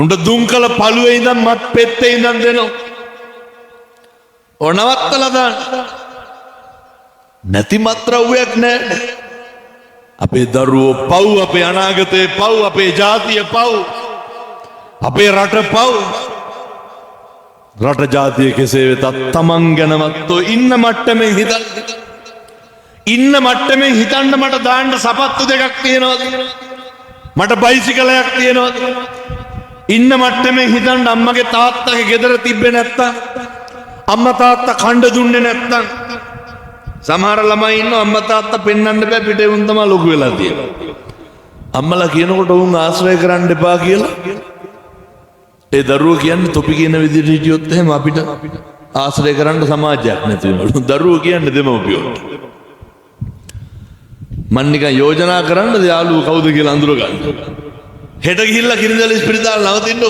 උන්ට දුම්කල පළුවේ ඉඳන් මත් පෙත්තේ ඉඳන් දෙනවා. ඔනවත්තලා දාන්න. නැති මත්ද්‍රව්‍යයක් නැහැ. අපේ දරුවෝ පව් අපේ අනාගතේ පව් අපේ ජාතිය පව් අපේ රට පව්. රට ජාතිය කෙසේ වෙතත් තමන් ගැනවත් ඉන්න මට්ටමෙන් හිතන්න. ඉන්න මට්ටමෙන් හිතන්න මට දාන්න සපත්තු දෙකක් තියෙනවද? මට බයිසිකලයක් තියෙනවද? ඉන්න මට්ටමෙන් හිතන්න අම්මගේ තාත්තගේ ගෙදර තිබ්බේ නැත්තම් අම්මා තාත්තා කණ්ඩ දුන්නේ නැත්තම් සමහර ළමයි ඉන්නවා අම්මා තාත්තා පෙන්වන්න බෑ පිටේ උන් තමයි ලොකු වෙලා තියෙන්නේ. අම්මලා කියනකොට උන් ආශ්‍රය කරන්න එපා කියලා. ඒ දරුවෝ කියන්නේ තොපි කියන විදිහට හිටියොත් එහෙම අපිට ආශ්‍රය කරන්න සමාජයක් නැති වෙනවලු. දරුවෝ කියන්නේ දෙමව්පියෝ. මන් නිකන් යෝජනා කරන්නද යාළුවෝ කවුද කියලා අඳුර ගන්න. හෙට ගිහිල්ලා කිරිඳල ඉස්පිරිතාල නවතින්නකො.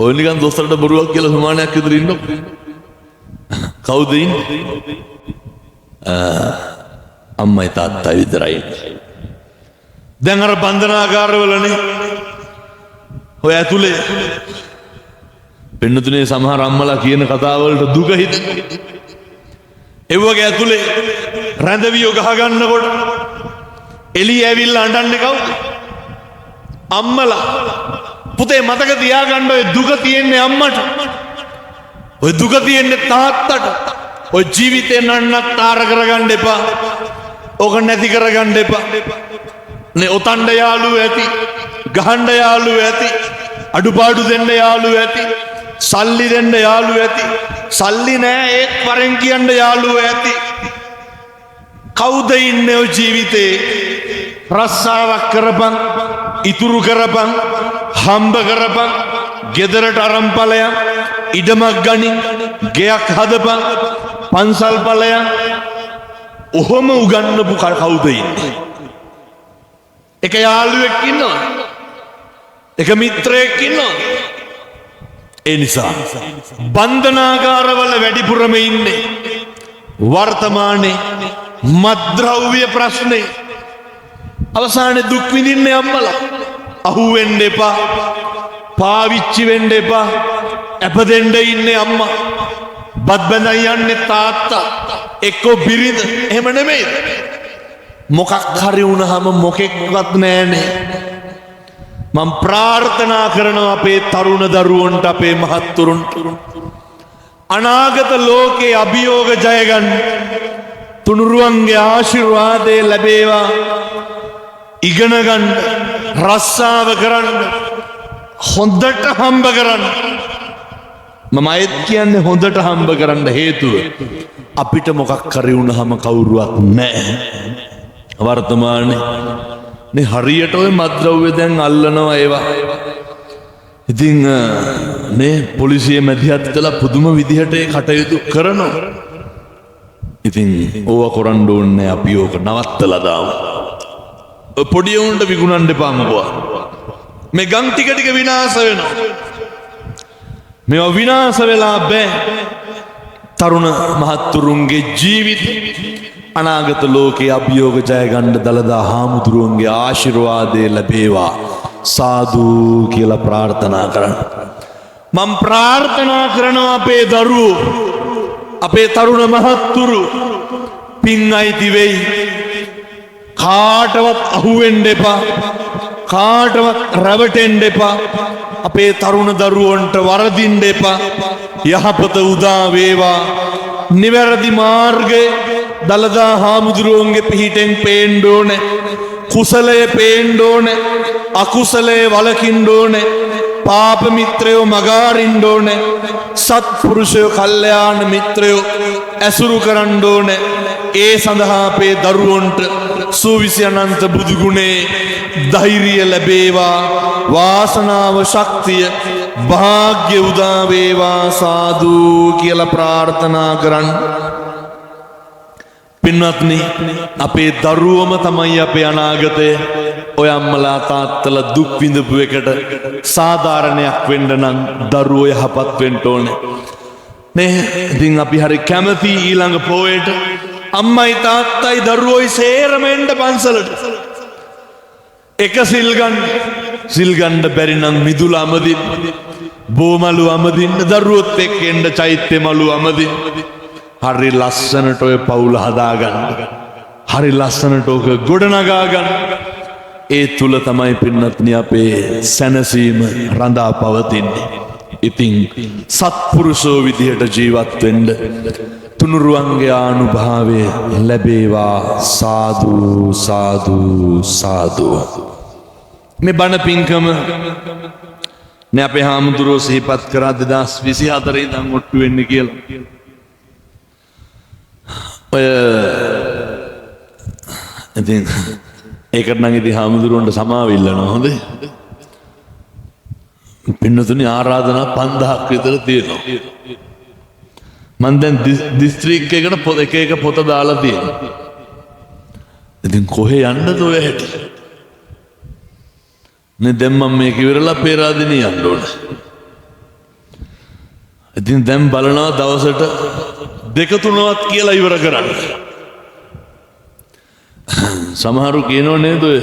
ඔය නිකන් දොස්තරට බොරුවක් කියලා සමානයක් විතර ඉන්නකො. කවුද ඉන්නේ? අම්මයි තාත්තයි විතරයි. දැන් අර බන්ධනාගාරවලනේ ඔය ඇතුලේ පෙන්නතුනේ සමහර අම්මලා කියන කතා වලට දුක හිතෙන. ඒ වගේ ඇතුලේ රැඳවියෝ ගහ ගන්නකොට එළිය ඇවිල්ලා අඬන්නේ කවුද? අම්මලා. පුතේ මතක තියාගන්න ඔය දුක තියෙන්නේ අම්මට. ඔය දුක තියෙන්නේ තාත්තට. ඔය ජීවිතේ නන්නත්තර කරගන්න එපා. ඕක නැති කරගන්න එපා. නේ ඔතණ්ඩ යාළුවෝ ඇති. ගහන්න යාළුවෝ ඇති. අඩුපාඩු දෙන්න යාළුවෝ ඇති. සල්ලි දෙන්න යාළුවෝ ඇති. සල්ලි නෑ ඒත් වරෙන් කියන්න යාළුවෝ ඇති. කවුද ඉන්නේ ඔය ජීවිතේ? රස්සාවක් කරපන්, ඉතුරු කරපන්, හම්බ කරපන්, ගෙදරට අරන් ඵලයන්, ඉඩමක් ගනින්, ගෙයක් හදපන්, පන්සල් ඵලයන්. ඔහොම උගන්නපු කවුද ඉන්නේ? එක යාළුවෙක් ඉන්නවා. එක මිත්‍රයෙක් ඉන්නවා. ඒ නිසා බන්ධනාගාරවල වැඩිපුරම ඉන්නේ වර්තමානයේ මත්ද්‍රව්‍ය ප්‍රශ්නේ. අවසානයේ දුක් විඳින්නේ අම්මලා. අහුවෙන්න එපා. පාවිච්චි වෙන්න එපා. අපදෙන්න ඉන්නේ අම්මා. බත් බඳන් යන්නේ තාත්තා. එක්ක බිරිඳ. එහෙම නෙමෙයි. මොකක් හරි වුණාම මොකෙක්වත් නෑනේ. මම ප්‍රාර්ථනා කරනවා අපේ තරුණ දරුවන්ට අපේ මහත්තුරුන්ට අනාගත ලෝකේ අභියෝග ජය ගන්න තුනුරුවන්ගේ ආශිර්වාදය ලැබේවා. ඉගෙන ගන්න, රස්සාව කරන්න, හොඳට හම්බ කරන්න. මම අයත් කියන්නේ හොඳට හම්බ කරන්න හේතුව අපිට මොකක් හරි වුණාම කවුරුවත් නැහැ. වර්තමානයේ නේ හරියට ඔය මත්ද්‍රව්‍ය දැන් අල්ලනවා ඒවා. ඉතින් නේ පොලිසිය මැදිහත් කළා පුදුම විදිහට ඒ කටයුතු කරනවා. ඉතින් ඕවා කරන්න ඕනේ අපි ඕක නවත්තලා දාමු. පොඩි උන්ට විකුණන්න එපා මොකවා. මේ ගම් ටික ටික විනාශ වෙනවා. මේවා විනාශ වෙලා බෑ. තරුණ මහත්තුරුන්ගේ ජීවිත අනාගත ලෝකයේ අභියෝග ජය ගන්න දලදා හාමුදුරුවන්ගේ ආශිර්වාදය ලැබේවා. සාදු කියලා ප්‍රාර්ථනා කරන්න. මම ප්‍රාර්ථනා කරනවා අපේ දරුවෝ අපේ තරුණ මහත්තුරු පින් අයිති වෙයි. කාටවත් අහුවෙන්න එපා. කාටවත් රැවටෙන්න එපා. අපේ තරුණ දරුවන්ට වරදින්න එපා. යහපත උදා වේවා. නිවැරදි මාර්ගයේ දලදා හාමුදුරුවන්ගේ පිහිටෙන් පේන්න ඕනේ. කුසලයේ පේන්න ඕනේ. අකුසලයේ වළකින්න ඕනේ. පාප මිත්‍රයෝ මගාරින්න ඕනේ. සත්පුරුෂයෝ කල්යාණ මිත්‍රයෝ ඇසුරු කරන්න ඕනේ. ඒ සඳහා අපේ දරුවන්ට සූවිසි අනන්ත බුදු ගුණේ ධෛර්යය ලැබේවා. වාසනාව ශක්තිය භාග්‍ය උදා වේවා. සාදු කියලා ප්‍රාර්ථනා කරන්න. පින්වත්නි, අපේ දරුවම තමයි අපේ අනාගතය. ඔය අම්මලා තාත්තලා දුක් විඳපු එකට සාධාරණයක් වෙන්න නම් දරුවෝ යහපත් වෙන්න ඕනේ නේ. ඉතින් අපි හරි කැමති ඊළඟ පොයට අම්මයි තාත්තයි දරුවෝයි සේරම එන්න පන්සලට. එක සිල් ගන්න බැරි නම් මිදුල අමදින්, බෝමලු අමදින්න, දරුවොත් එක්ක එන්න චෛත්‍ය මලු අමදින්. හරි ලස්සනට ඔය පවුල හදාගන්න. හරි ලස්සනට ඕක ගොඩනගා ගන්න. ඒ තුල තමයි පින්නත්නි අපේ සැනසීම රඳා පවතින්නේ. ඉතින් සත්පුරුෂෝ විදිහට ජීවත් වෙන්න තුනුරුවන්ගේ ආනුභාවය ලැබේවා. සාදු සාදු සාදු. මේ බණ පින්කම නේ අපේ හාමුදුරුවෝ සිහිපත් කරා 2024 ඉඳන් ඔට්ටු වෙන්නේ කියලා. ඔය ඉතින් ඒකට නම් ඉතින් හාමුදුරුවන්ට සමාව ඉල්ලනවා. හොඳේ. පින්නතුනි ආරාධනා 5000ක් විතර තියෙනවා. මම දැන් දිස්ත්‍රික්ක එකට එක පොත දාලා තියෙනවා. ඉතින් කොහෙ යන්නද ඔය හැටි? නේ දැන් මම මේක ඉවරලා පේරාදෙනිය යන්න ඕන. ඉතින් දැන් බලනවා දවසට 2-3වත් කියලා ඉවර කරන්න. සමහරු කියනෝ නේද ඔය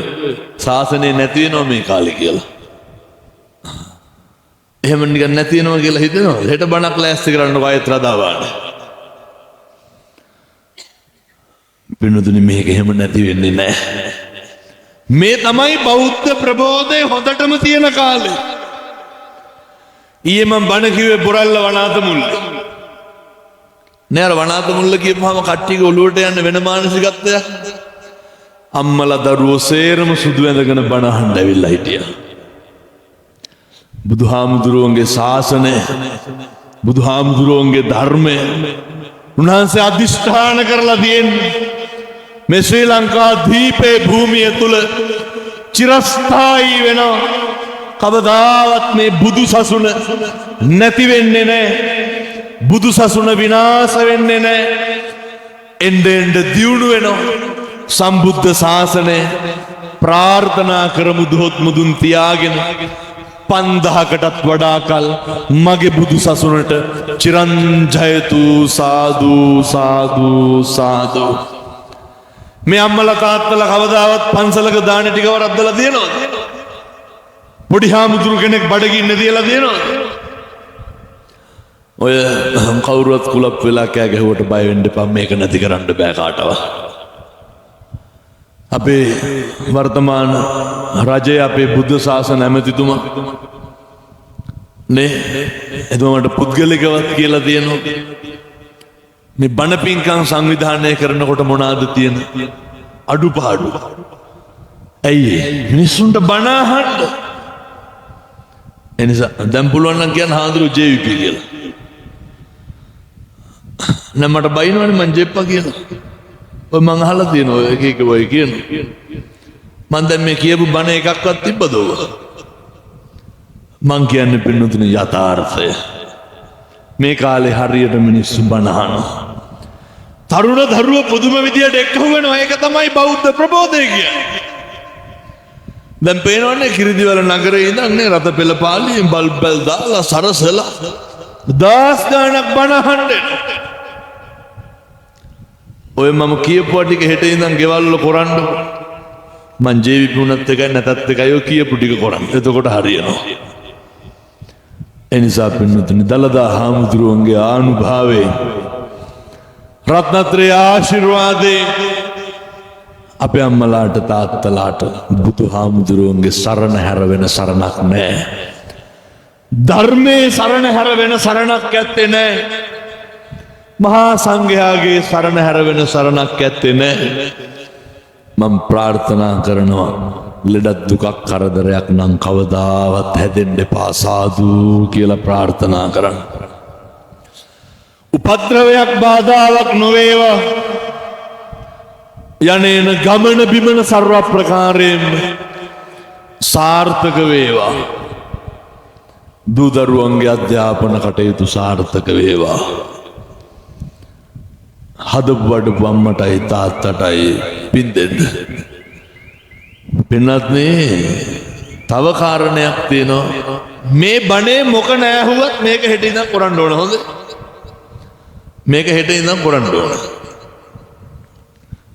ශාසනය නැති වෙනවා මේ කාලේ කියලා. එහෙම නිකන් නැති වෙනවා කියලා හිතෙනවා. හෙට බණක් ලෑස්ති කරන්න වයත් රදාවාන. පින්නතුනි මේක එහෙම නැති වෙන්නේ නැහැ. මේ තමයි බෞද්ධ ප්‍රබෝධය හොඳටම තියෙන කාලේ. ඊයේ මම බණ කිව්වේ බොරල්ල වනාත මුල්ල. නෑ අර වනාත මුල්ල කියපුවාම කට්ටියගේ ඔළුවට යන වෙන මානසිකත්වයක්. අම්මලා දරුවෝ සේරම සුදු ඇඳගෙන බණ අහන්න ඇවිල්ලා හිටියා. බුදුහාමුදුරුවන්ගේ ශාසනය, බුදුහාමුදුරුවන්ගේ ධර්මය උන්වහන්සේ අධිෂ්ඨාන කරලා තියෙන්නේ මේ ශ්‍රී ලංකා දීපේ භූමිය තුල චිරස්ථායී වෙනවා. කවදාවත් මේ බුදු සසුන නැති වෙන්නේ නැහැ. බුදු සසුන විනාශ වෙන්නේ නැහැ. එnde දියුණු වෙනවා. සම්බුද්ධ ශාසනය ප්‍රාර්ථනා කරමු දොහොත් මුදුන් තියාගෙන 5000කටත් වඩා කල් මගේ බුදු සසුනට චිරංජයතු. සාදු සාදු සාදු. මේ අම්මලා තාත්තලා කවදාවත් පන්සලක දාන ටික වරද්දලා තියෙනවද? පොඩි හාමුදුරු කෙනෙක් බඩගින්න තියලා තියෙනවද? ඔය කවුරුවත් කුලප් වෙලා කෑ ගැහුවට බය වෙන්න එපා. මේක නැති කරන්න බෑ කාටවත්. අපේ වර්තමාන රජය අපේ බුද්ධ ශාසන ඇමතිතුමා නේ එතුමාට පුද්ගලිකවත් කියලා තියෙනවා. මේ බණ පින්කම් සංවිධානය කරනකොට මොනවාද තියෙන අඩුපාඩු? ඇයි මිනිස්සුන්ට බණ අහන්න? එනිසා දැන් පුළුවන් නම් කියන්න හාමුදුරු JVP කියලා. නම් මට බයිනවනේ මං ජෙප්පා කියලා. ඔය මං අහලා තියෙනවා එක එක ඔය කියන. මං දැන් මේ කියපු බණ එකක්වත් තිබ්බද ඔය? මං කියන්නේ පින්නතුනේ යථාර්ථය. මේ කාලේ හරියට මිනිස්සු බණ අහනවා. තරුණ දරුවෝ පුදුම විදියට එක්කහුව වෙනවා. ඒක තමයි බෞද්ධ ප්‍රබෝධය කියන්නේ. දැන් පේනවනේ කිරිදිවල නගරේ ඉඳන් නේ රත පෙළ පාළියෙන් බල්බල් දාලා සරසලා දාස් ගානක් බණ අහන්නේ. ඔය මම කියපුවා ටික හෙට ඉඳන් ගෙවල් වල කරන්න. මං ජීවිපි වුණත් එකයි නැතත් එකයි ඔය කියපු ටික කරන්න. එතකොට හරියනවා. එනිසා පින්නතුනි දලදා හාමුදුරුවන්ගේ ආනුභාවයෙන් රත්නත්‍රයේ ආශිර්වාදයෙන් අපේ අම්මලාට තාත්තලාට බුදු හාමුදුරුවන්ගේ සරණ හැර වෙන සරණක් නැහැ. ධර්මයේ සරණ හැර වෙන සරණක් ඇත්තේ නැහැ. මහා සංඝයාගේ සරණ හැර වෙන සරණක් ඇත්තේ නැහැ. මම ප්‍රාර්ථනා කරනවා ලෙඩක් දුකක් කරදරයක් නම් කවදාවත් හැදෙන්න එපා සාදු කියලා ප්‍රාර්ථනා කරන්න. උපද්‍රවයක් බාධාවක් නොවේවා. යන්නේන ගමන බිමන සර්ව ප්‍රකාරයෙන් සාර්ථක වේවා. දූ දරුවන්ගේ අධ්‍යාපන කටයුතු සාර්ථක වේවා. හදපු වඩපු අම්මටයි තාත්තටයි පින් දෙන්න. පින්නත්නේ තව කාරණයක් තියෙනවා. මේ බණේ මොක නෑහුවත් මේක හෙට ඉඳන් කරන්න ඕන. හොඳ මේක හෙට ඉඳන් කරන්න ඕන.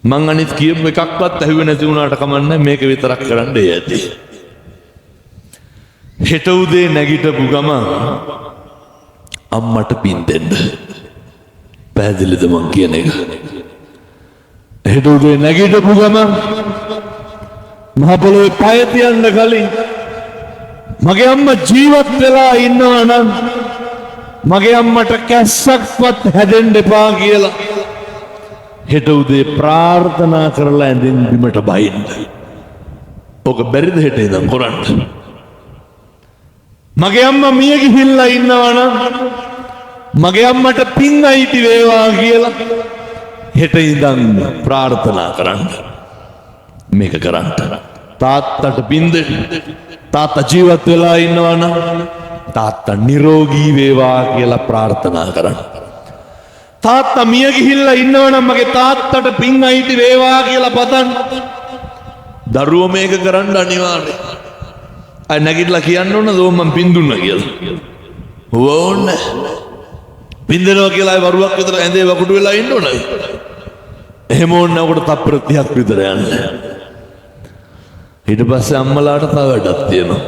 මං අනිත් කියපු එකක්වත් ඇහුවේ නැති වුණාට කමන්නේ මේක විතරක් කරන්න ඇති. හෙට උදේ නැගිටපු ගමන් අම්මට පින් දෙන්න. පැහැදිලිද මං කියන එක? හෙට උදේ නැගිටපු ගමන් මහ පොළොවේ පය තියන්න කලින් මගේ අම්මා ජීවත් වෙලා ඉන්නවා නම් මගේ අම්මට කැස්සක්වත් හැදෙන්න එපා කියලා හෙට උදේ ප්‍රාර්ථනා කරලා ඇඳින් බිමට බහින්න. ඔක බැරිද හෙට ඉඳන් කරන්න? මගේ අම්මා මිය ගිහිල්ලා ඉන්නවා නම් මගේ අම්මට පින් අයිති වේවා කියලා හෙට ඉඳන් ප්‍රාර්ථනා කරන්න. මේක කරන්න. තාත්තට පින් දෙන්න. තාත්තා ජීවත් වෙලා ඉන්නවා නම් තාත්තා නිරෝගී වේවා කියලා ප්‍රාර්ථනා කරන්න. තාත්තා මිය ගිහිල්ලා ඉන්නවනම් මගේ තාත්තට පින් අයිති වේවා කියලා පතන්න. දරුවෝ මේක කරන්න අනිවාර්යයි. අය නැගිටලා කියන්න ඕන දෝ මම පින් දුන්නා කියලා. ඕනේ. පින් දෙනවා කියලා වරුවක් විතර ඇඳේ වකුඩු වෙලා ඉන්න ඕනද? එහෙම ඕන නකොට තප්පර 30ක් විතර යන්න. ඊට පස්සේ අම්මලාට තව වැඩක් තියෙනවා.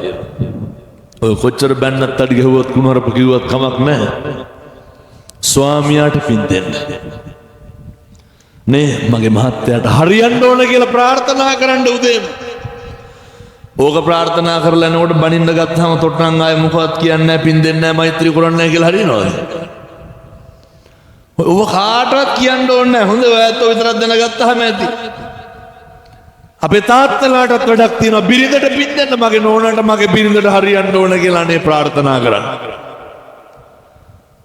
ඔය කොච්චර බැන්නත් අඩි ගහුවත් කුණුහරුප කිව්වත් කමක් නැහැ. ස්වාමියාට පින් දෙන්න. නේ මගේ මහත්තයාට හරියන්න ඕන කියලා ප්‍රාර්ථනා කරන්න උදේම. ඕක ප්‍රාර්ථනා කරලා එනකොට බනින්න ගත්තාම තොට්ටන් ආයේ මොකවත් කියන්නේ නැහැ පින් දෙන්නේ නැහැ මෛත්‍රී කරන්නේ නැහැ කියලා හරියනවද? ඔව කාටවත් කියන්න ඕනේ නැහැ. හොඳ ඔයත් ඔය විතරක් දැනගත්තාම ඇති. අපේ තාත්තලාටත් වැඩක් තියෙනවා. බිරිඳට පින් දෙන්න මගේ නෝනාට මගේ බිරිඳට හරියන්න ඕන කියලා අනේ ප්‍රාර්ථනා කරන්න.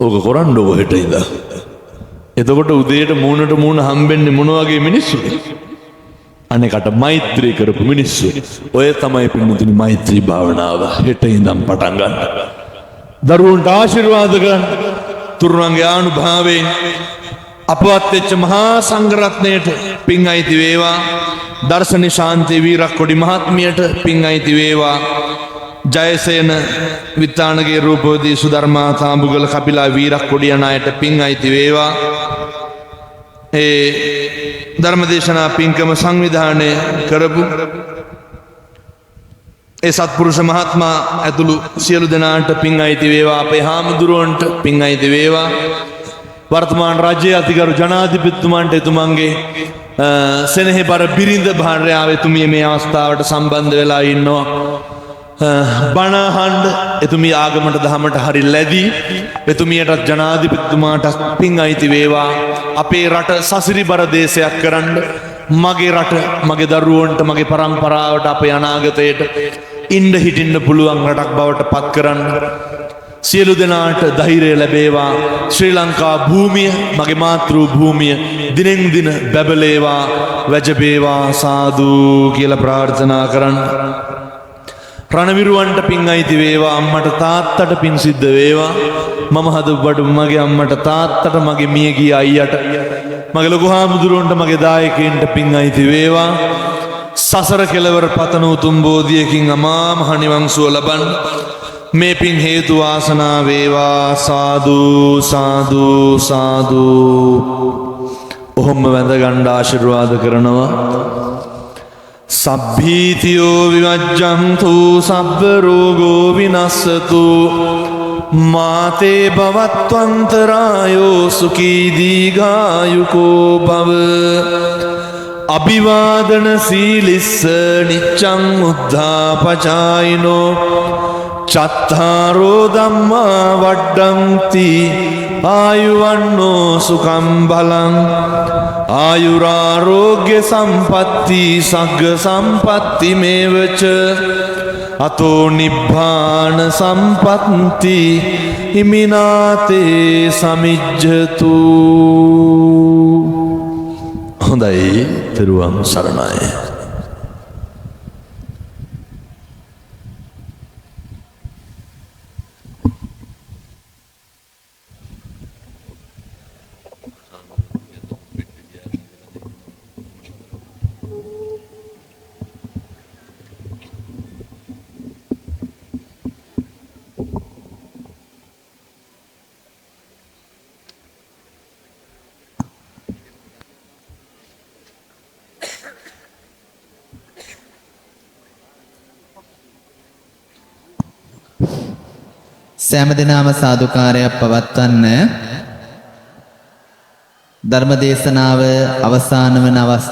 ඕක කරන්න ඕක හෙට ඉඳන්. එතකොට උදේට මූණට මූණ හම්බෙන්නේ මොන වගේ මිනිස්සුද? අනේකට මෛත්‍රී කරපු මිනිස්සු. ඔය තමයි පින්මුතුනි මෛත්‍රී භාවනාව හෙට ඉඳන් පටන් ගන්න. දරුවන්ට ආශිර්වාද කරන්න. තුරුණන්ගේ ආනුභාවයෙන් අපවත් වෙච්ච මහා සංඝරත්නයට පින් අයිති වේවා. දර්ශනි ශාන්ති වීරක්කොඩි මහත්මියට පින් අයිති වේවා. ජයසේන විත්තානගේ රූපවදී සුධර්මා තාඹුගල කපිලා වීරක්කොඩි යන අයට පින් අයිති වේවා. ඒ ධර්මදේශනා පින්කම සංවිධානය කරපු ඒ සත්පුරුෂ මහත්මා ඇතුළු සියලු දෙනාට පින් අයිති වේවා. අපේ හාමුදුරුවන්ට පින් අයිති වේවා. වර්තමාන රජයේ අතිගරු ජනාධිපතිතුමන්ට එතුමන්ගේ සෙනෙහබර බිරිඳ භාර්යාව එතුමිය මේ අවස්ථාවට සම්බන්ධ වෙලා ඉන්නවා. බණහන්ඩ එතුමිය ආගමට දහමට හරි ලැබී එතුමියටත් ජනාධිපතිතුමාට පින් අයිති වේවා. අපේ රට සසිරිබර දේශයක් කරන්න මගේ රට මගේ දරුවන්ට මගේ පරම්පරාවට අපේ අනාගතයට ඉන්න හිටින්න පුළුවන් රටක් බවට පත් කරන්න සියලු දෙනාට ධෛර්යය ලැබේවා. ශ්‍රී ලංකා භූමිය මගේ මාතෘ භූමිය දිනෙන් දින බැබලේවා වැජබේවා සාදු කියලා ප්‍රාර්ථනා කරන්න. රණවිරුවන්ට පින් අයිති වේවා. අම්මට තාත්තට පින් සිද්ධ වේවා. මම හදපු මගේ අම්මට තාත්තට මගේ මියගිය අයියට මගේ ලොකු හාමුදුරුවන්ට මගේ දායකයන්ට පින් අයිති වේවා. සසර කෙලවර පතන උතුම් බෝධියකින් අමා මහ නිවන් සුව ලබන්න මේ පින් හේතු වාසනා වේවා. සාදු සාදු සාදු. ඔහොම වැඳ ගන්න ආශිර්වාද කරනවා. සබ්බීතියෝ විවජ්ජන්තු සබ්බ රෝගෝ විනස්සතු මාතේ භවත්වන්තරායෝ සුඛී දීඝායුකෝ භව අභිවාදන සීලිස්ස නිච්ඡං උද්ධාපචායිනෝ චත්තාරෝ ධම්මා වඩ්ඩಂತಿ ආයුවන්නෝ සුඛං බලං ආයුරාෝග්‍ය සම්පatti සග්ග සම්පatti මේවච අතෝ නිබ්බාන සම්පatti හිමිනාතේ සමිජ්ජතු. හොඳයි, තෙරුවන් සරණයි. සෑම දිනම සාදුකාරයක් පවත්වන්න. ධර්ම දේශනාව අවසන් වන අවස්ථාව